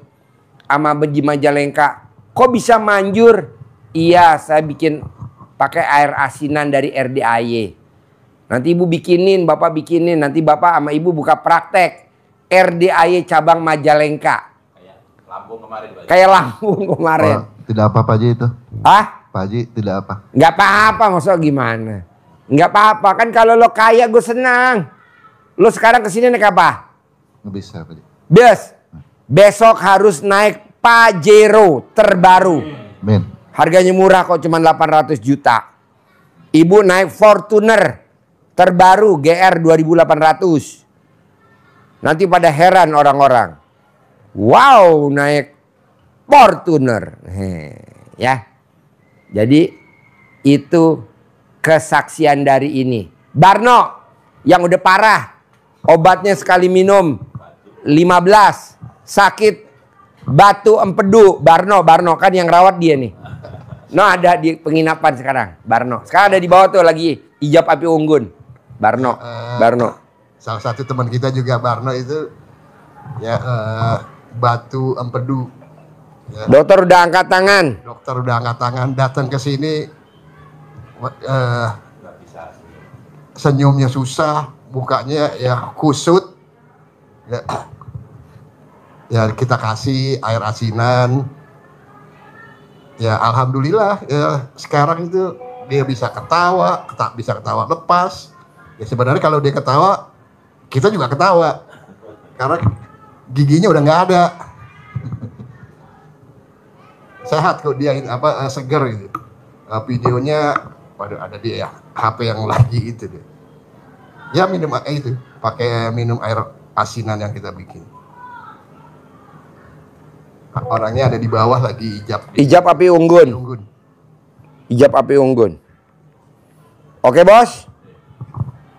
sama di Majalengka, kok bisa manjur? Iya, saya bikin pakai air asinan dari RDAY. Nanti Ibu bikinin, Bapak bikinin. Nanti Bapak sama Ibu buka praktek RDAY cabang Majalengka. Kayak Lampung kemarin. Tidak apa Pak Haji itu. Hah? Pak Haji tidak apa. Nggak apa-apa, maksudnya gimana? Nggak apa-apa kan kalau lo kaya gue senang. Lo sekarang kesini naik apa? Nggak bisa Pak Haji. Bus. Besok harus naik Pajero terbaru. Amin. Harganya murah kok, cuma 800 juta. Ibu naik Fortuner terbaru GR 2800. Nanti pada heran orang-orang. Wow, naik Fortuner. Ya. Jadi itu kesaksian dari ini. Barno yang udah parah, obatnya sekali minum 15, sakit batu empedu. Barno kan yang rawat dia nih. No, ada di penginapan sekarang, Barno. Sekarang ada di bawah tuh lagi Ijab Api Unggun. Barno. Salah satu teman kita juga Barno itu ya batu empedu. Ya. Dokter udah angkat tangan. Datang ke sini senyumnya susah, mukanya ya kusut. Ya kita kasih air asinan. Ya alhamdulillah ya, sekarang itu dia bisa ketawa lepas. Ya sebenarnya kalau dia ketawa, kita juga ketawa. Karena giginya udah nggak ada. Sehat kok dia seger gitu. Videonya ada dia ya, HP yang lagi itu dia. Ya minum itu, pakai minum air asinan yang kita bikin. Orangnya ada di bawah lagi Ijab Api Unggun. Ijab Api Unggun. Oke bos.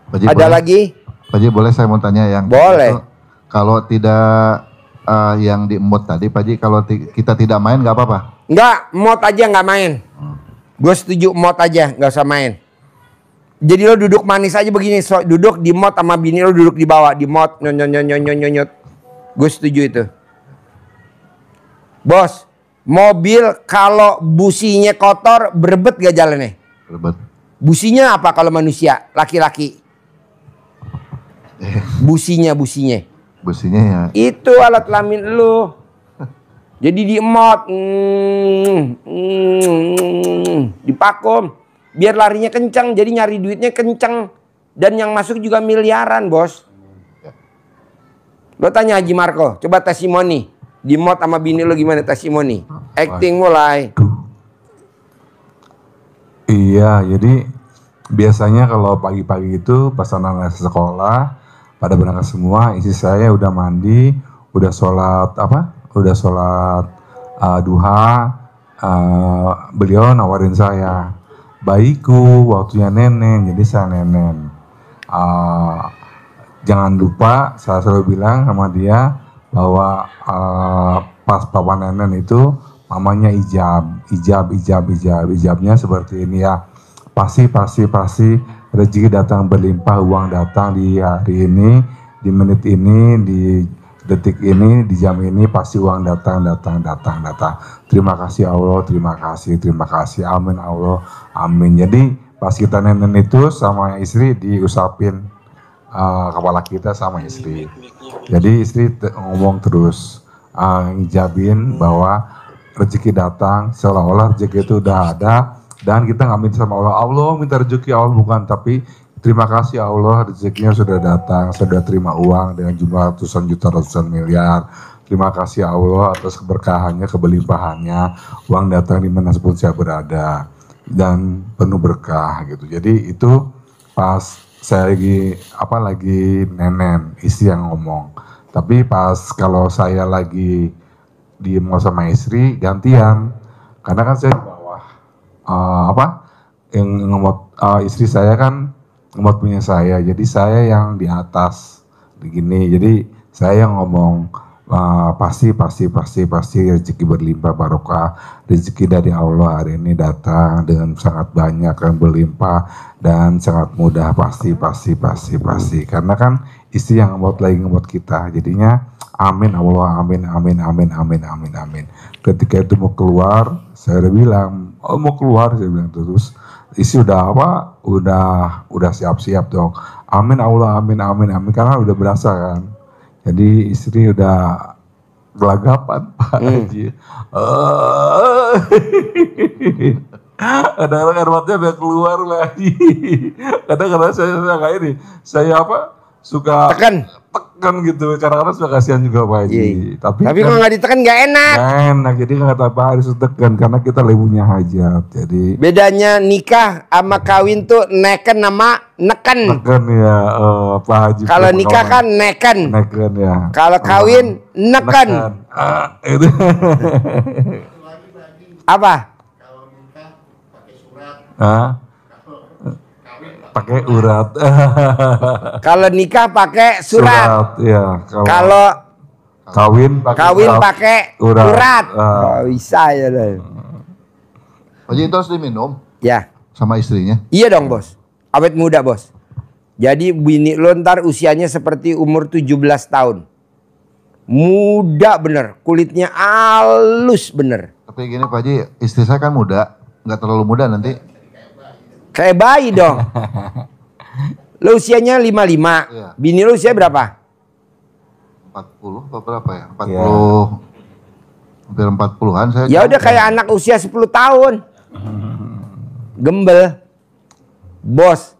Pak Haji, ada boleh? lagi? Pak Haji boleh saya mau tanya yang boleh. Itu, kalau tidak yang di emot tadi Pak Haji, kalau kita tidak main nggak apa-apa? Nggak, mod aja nggak main. Gue setuju mod aja, nggak usah main. Jadi lo duduk manis aja begini, duduk di mod sama bini lo duduk di bawah, di mod nyonyot. Gue setuju itu. Bos, mobil kalau businya kotor berebet gak jalannya? Berebet. Businya apa kalau manusia, laki-laki? Businya. Businya ya. Itu alat kelamin lu. Jadi diemot, dipakum, biar larinya kencang. Jadi nyari duitnya kencang dan yang masuk juga miliaran, bos. Lo tanya Haji Marco, coba testimoni. Di mod sama bini lo gimana testimoni? Acting mulai. Iya, jadi biasanya kalau pagi-pagi itu pas anak sekolah pada berangkat semua, istri saya udah mandi, udah sholat duha, beliau nawarin saya, bayiku waktunya nenen, jadi saya nenen. Jangan lupa saya selalu bilang sama dia bahwa pas papa nenen itu mamanya ijabnya seperti ini ya, pasti rezeki datang berlimpah, uang datang di hari ini, di menit ini, di detik ini, di jam ini, pasti uang datang. Terima kasih Allah, terima kasih, amin Allah, amin. Jadi pas kita nenen itu sama istri diusapin kepala kita sama istri. Jadi istri ngomong terus, ngijabin bahwa rezeki datang, seolah-olah rezeki itu udah ada, dan kita nggak minta sama Allah minta rezeki, Allah bukan, tapi terima kasih Allah, rezekinya sudah datang, sudah terima uang dengan jumlah ratusan juta, ratusan miliar. Terima kasih Allah atas keberkahannya, kebelimpahannya, uang datang dimanapun saya berada dan penuh berkah gitu. Jadi itu pas saya lagi nenen, istri yang ngomong. Tapi pas kalau saya lagi mau sama istri gantian, karena kan saya di bawah yang ngemot, istri saya kan ngemot punya saya, jadi saya yang di atas begini. Jadi saya yang ngomong pasti rezeki berlimpah barokah, rezeki dari Allah hari ini datang dengan sangat banyak dan berlimpah dan sangat mudah, pasti. Karena kan istri yang ngemot kita, jadinya amin Allah, amin. Ketika itu mau keluar, saya udah bilang, mau keluar, saya bilang terus, istri udah siap-siap dong, amin Allah, amin, karena udah berasa kan. Jadi istri udah gelagapan Pak Haji. Kadang-kadang air matanya udah keluar lagi. Kadang-kadang saya kayak ini, saya suka tekan gitu. Kadang-kadang suka kasihan juga Pak Haji. Tapi kan, kalau nggak ditekan nggak enak. Nggak enak, jadi nggak apa harus ditekan karena kita lebunya hajat. Jadi bedanya nikah sama kawin tuh neken sama neken. Neken ya, Pak Haji. Kalau nikah kan neken. Neken ya. Kalau kawin neken. Itu. Apa? Kalau nikah pakai surat. Pakai urat. Kalau nikah pakai surat. Ya. Kalau kawin pakai urat. Bisa ya deh. Haji itu harus diminum. Ya. Sama istrinya. Iya dong bos. Awet muda bos. Jadi bini lo ntar usianya seperti umur 17 tahun. Muda bener. Kulitnya halus bener. Tapi gini Pak Haji, istri saya kan muda. Nggak terlalu muda nanti. Kayak bayi dong. Lo usianya 55. Iya. Bini lo usia berapa? 40 atau berapa ya? 40. Hampir 40-an saya. Ya udah kayak anak usia 10 tahun. Gembel. Bos.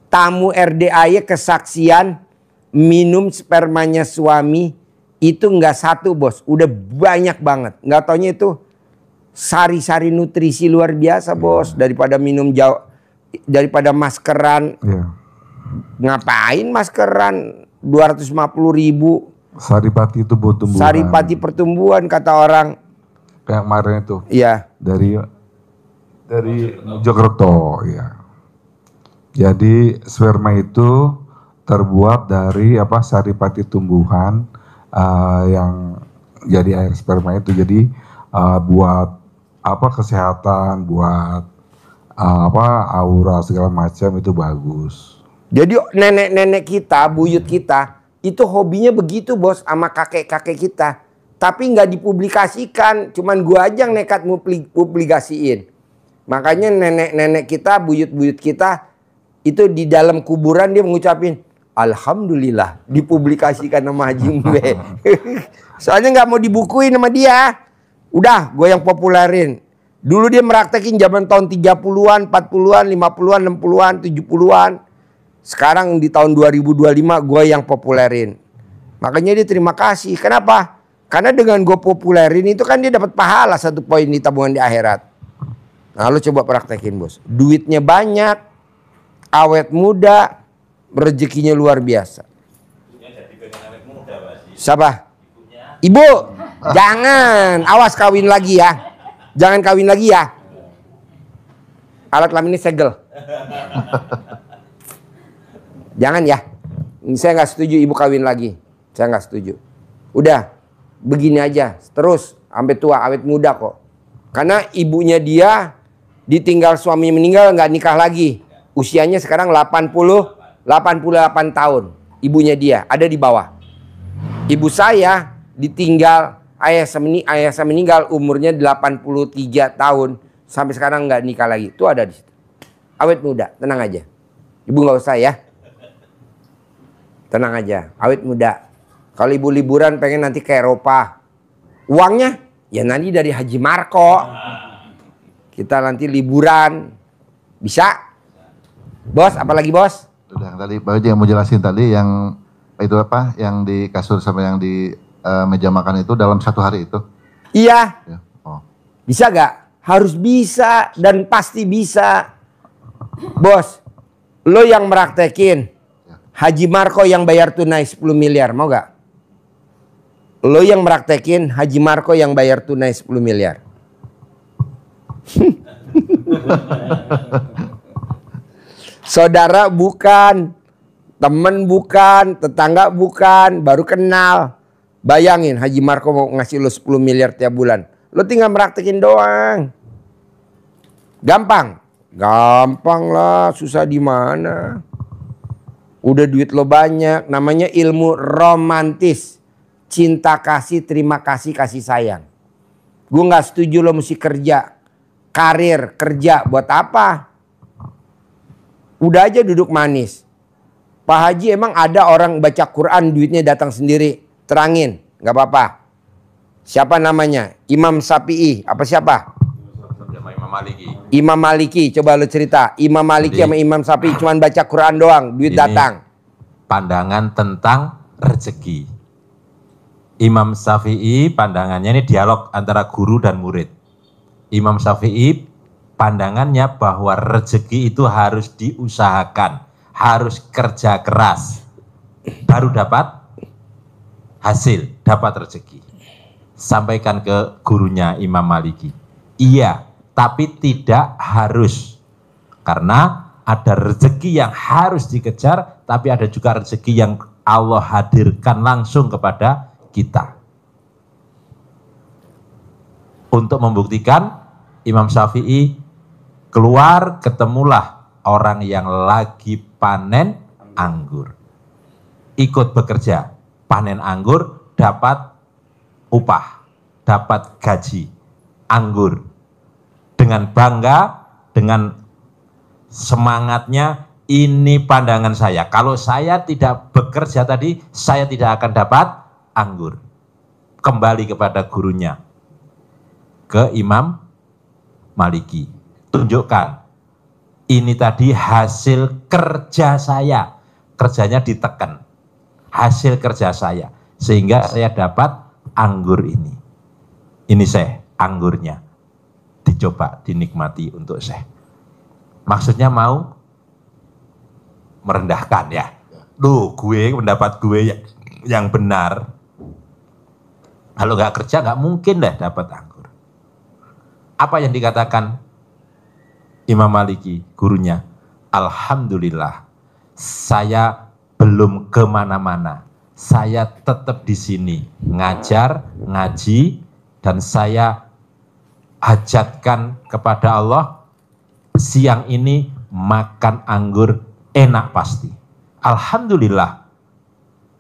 Tamu RDAY kesaksian minum spermanya suami itu nggak satu bos. Udah banyak banget. Nggak taunya itu sari-sari nutrisi luar biasa bos. Daripada minum jauh, daripada maskeran. Ngapain maskeran 250.000. Saripati itu pertumbuhan. Saripati pertumbuhan kata orang. Kayak kemarin itu. Iya. Dari Mojokerto ya. Jadi sperma itu terbuat dari saripati tumbuhan yang jadi air sperma itu. Jadi buat kesehatan, buat aura segala macam itu bagus. Jadi nenek-nenek kita, buyut kita itu hobinya begitu bos sama kakek-kakek kita. Tapi nggak dipublikasikan, cuman gua aja yang nekat publikasiin. Makanya nenek-nenek kita, buyut-buyut kita itu di dalam kuburan dia mengucapin alhamdulillah dipublikasikan sama Haji Mbe. Soalnya nggak mau dibukuin sama dia. Udah, gue yang populerin. Dulu dia meraktekin zaman tahun 30-an, 40-an, 50-an, 60-an, 70-an. Sekarang di tahun 2025 gue yang populerin. Makanya dia terima kasih. Kenapa? Karena dengan gue populerin itu kan dia dapat pahala 1 poin di tabungan di akhirat. Nah lu coba praktekin bos. Duitnya banyak, awet muda, rezekinya luar biasa. Siapa? Ibu. Jangan, awas kawin lagi ya. Jangan kawin lagi ya. Alat kelamin ini segel. Jangan ya. Saya nggak setuju ibu kawin lagi. Saya nggak setuju. Udah, begini aja. Terus sampai tua, awet muda kok. Karena ibunya dia ditinggal suaminya meninggal nggak nikah lagi. Usianya sekarang 88 tahun. Ibunya dia ada di bawah. Ibu saya ditinggal ayah saya meninggal umurnya 83 tahun sampai sekarang nggak nikah lagi. Itu ada di situ. Awet muda, tenang aja. Ibu nggak usah ya. Tenang aja, awet muda. Kalau ibu liburan pengen nanti ke Eropa, uangnya ya nanti dari Haji Marco. Kita nanti liburan, bisa? Bos, apalagi bos? Udah tadi Pak Haji yang mau jelasin tadi yang itu yang di kasur sama yang di meja makan itu dalam 1 hari itu? Iya. Ya. Oh. Bisa gak? Harus bisa dan pasti bisa. Bos, lo yang meraktekin. Haji Marco yang bayar tunai 10 miliar, mau gak? Lo yang meraktekin, Haji Marco yang bayar tunai 10 miliar. Saudara bukan, temen bukan, tetangga bukan, baru kenal. Bayangin Haji Marco mau ngasih lo 10 miliar tiap bulan. Lo tinggal meraktekin doang. Gampang? Gampang lah, susah di mana. Udah duit lo banyak, namanya ilmu romantis. Cinta kasih, terima kasih, kasih sayang. Gue gak setuju lo mesti kerja. Karir, kerja, buat apa? Udah aja duduk manis. Pak Haji emang ada orang baca Quran duitnya datang sendiri. Terangin, gak apa-apa. Siapa namanya? Imam Syafi'i, apa siapa? Maliki. Imam Maliki, coba lu cerita. Imam Maliki Jadi, sama Imam Syafi'i cuman baca Quran doang, duit ini datang. Pandangan tentang rezeki. Imam Syafi'i pandangannya ini dialog antara guru dan murid. Imam Syafi'i pandangannya bahwa rezeki itu harus diusahakan, harus kerja keras, baru dapat hasil, dapat rezeki. Sampaikan ke gurunya Imam Maliki. Iya, tapi tidak harus. Karena ada rezeki yang harus dikejar, tapi ada juga rezeki yang Allah hadirkan langsung kepada kita. Untuk membuktikan, Imam Syafi'i keluar, ketemulah orang yang lagi panen anggur. Ikut bekerja, panen anggur, dapat upah, dapat gaji, anggur. Dengan bangga, dengan semangatnya, ini pandangan saya. Kalau saya tidak bekerja tadi, saya tidak akan dapat anggur. Kembali kepada gurunya, ke Imam Maliki. Tunjukkan, ini tadi hasil kerja saya. Kerjanya ditekan. Hasil kerja saya. Sehingga saya dapat anggur ini. Ini Syekh, anggurnya. Dicoba, dinikmati untuk Syekh. Maksudnya mau merendahkan ya. Loh, gue pendapat gue yang benar. Kalau nggak kerja nggak mungkin deh dapat anggur. Apa yang dikatakan Imam Maliki, gurunya? Alhamdulillah, saya belum kemana-mana. Saya tetap di sini ngajar, ngaji, dan saya hajatkan kepada Allah siang ini makan anggur enak pasti. Alhamdulillah,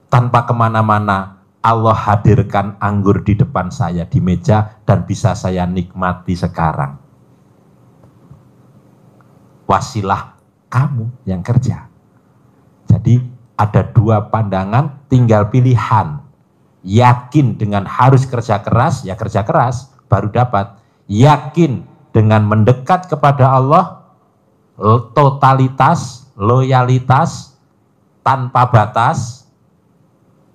tanpa kemana-mana Allah hadirkan anggur di depan saya di meja dan bisa saya nikmati sekarang. Wasilah kamu yang kerja. Jadi ada dua pandangan, tinggal pilihan. Yakin dengan harus kerja keras, ya kerja keras baru dapat. Yakin dengan mendekat kepada Allah, totalitas, loyalitas, tanpa batas,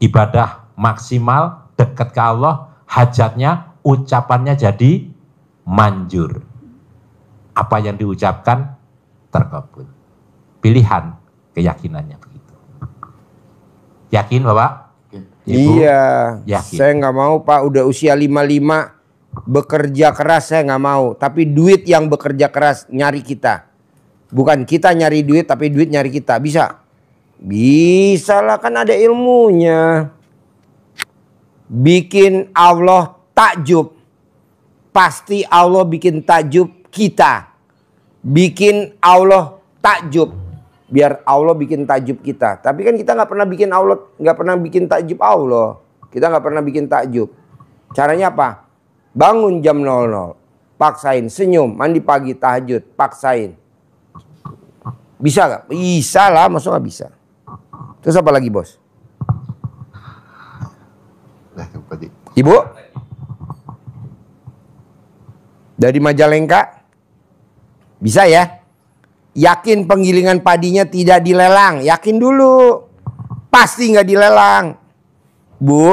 ibadah maksimal, dekat ke Allah, hajatnya, ucapannya jadi manjur. Apa yang diucapkan terkabul. Pilihan, keyakinannya begitu. Yakin Bapak? Ibu? Iya, yakin. Saya nggak mau Pak, udah usia 55, bekerja keras saya nggak mau. Tapi duit yang bekerja keras nyari kita. Bukan kita nyari duit, tapi duit nyari kita. Bisa? Bisa lah, kan ada ilmunya. Bikin Allah takjub. Pasti Allah bikin takjub kita. Bikin Allah takjub. Biar Allah bikin takjub kita. Tapi kan kita nggak pernah bikin Allah, nggak pernah bikin takjub Allah. Kita nggak pernah bikin takjub. Caranya apa? Bangun jam 00, paksain. Senyum, mandi pagi, tahajud, paksain. Bisa nggak? Bisa lah, masa nggak bisa? Terus apa lagi bos? Ibu? Dari Majalengka? Bisa ya? Yakin penggilingan padinya tidak dilelang? Yakin dulu. Pasti nggak dilelang. Bu,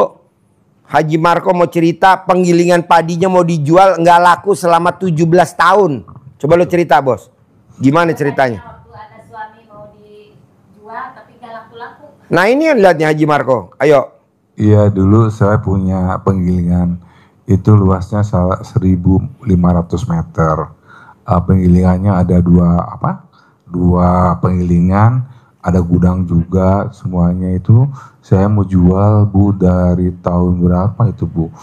Haji Marco mau cerita penggilingan padinya mau dijual nggak laku selama 17 tahun. Coba lo cerita bos. Gimana ceritanya? Waktu ada suami mau dijual tapi nggak laku-laku. Nah ini yang lihatnya Haji Marco. Ayo. Iya, dulu saya punya penggilingan. Itu luasnya 1.500 meter. Penggilingannya ada dua penggilingan, ada gudang juga, semuanya itu saya mau jual Bu dari tahun berapa itu Bu,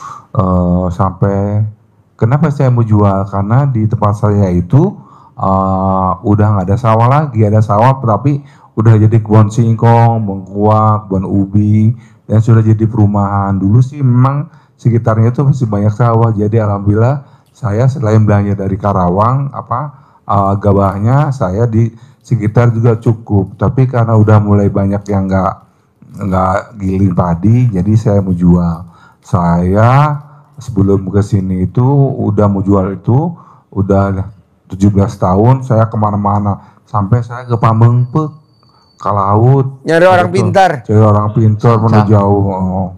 sampai kenapa saya mau jual, karena di tempat saya itu udah nggak ada sawah lagi, ada sawah tapi udah jadi kebun singkong, bengkuak, kebun ubi, dan sudah jadi perumahan. Dulu sih memang sekitarnya itu masih banyak sawah, jadi alhamdulillah saya selain belanja dari Karawang, gabahnya saya di sekitar juga cukup. Tapi karena udah mulai banyak yang nggak giling padi, jadi saya mau jual. Saya sebelum ke sini itu udah mau jual itu udah 17 tahun saya kemana-mana. Sampai saya ke Pamengpeuk, ke laut. Nyari orang pintar. Cari orang pintar mana jauh. Oh,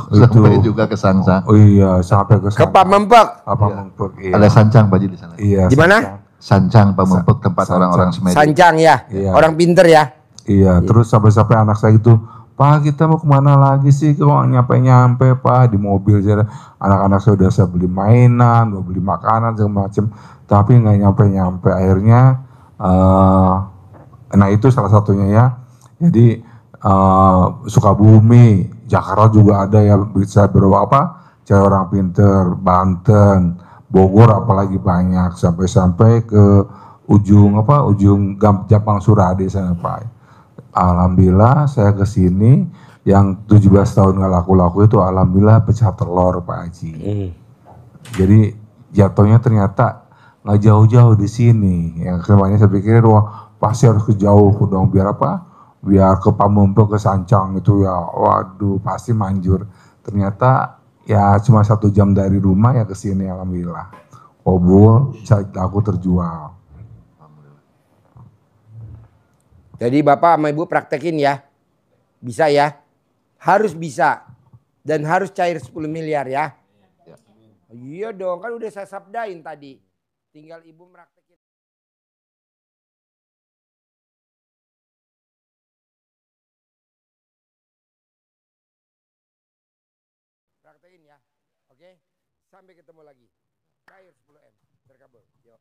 Sampai juga ke Sancang. Oh iya, sampai ke Ke Pamengpeuk. Pamengpeuk, iya. Ada Sancang Pak Haji di sana. Iya. Di mana? Sancang Pamengpeuk, tempat orang-orang Semeru. Sancang ya. Iya. Orang pintar ya. Iya, terus sampai-sampai anak saya itu, Pak kita mau kemana lagi sih, kok nyampe-nyampe Pak, di mobil saya, anak-anak saya udah saya beli mainan, udah beli makanan segala macam, tapi nggak nyampe-nyampe, akhirnya, nah itu salah satunya ya, jadi Sukabumi, Jakarta juga ada ya, bisa beberapa, cari orang pinter, Banten, Bogor apalagi banyak, sampai-sampai ke ujung Gampang Surade sana Pak. Alhamdulillah saya ke sini yang 17 tahun nggak laku-laku itu alhamdulillah pecah telur Pak Haji. Jadi jatuhnya ternyata nggak jauh-jauh di sini. Yang kemarin saya pikir wah pasti harus ke jauh dong biar apa? Biar ke Pamengpeuk ke Sancang itu ya waduh pasti manjur. Ternyata ya cuma 1 jam dari rumah ya ke sini alhamdulillah. Obul aku terjual. Jadi Bapak sama Ibu praktekin ya. Bisa ya. Harus bisa. Dan harus cair 10 miliar ya. Iya dong, kan udah saya sabdain tadi. Tinggal Ibu praktekin. Praktekin ya. Oke. Sampai ketemu lagi. Cair 10M. Terkabul. Yuk.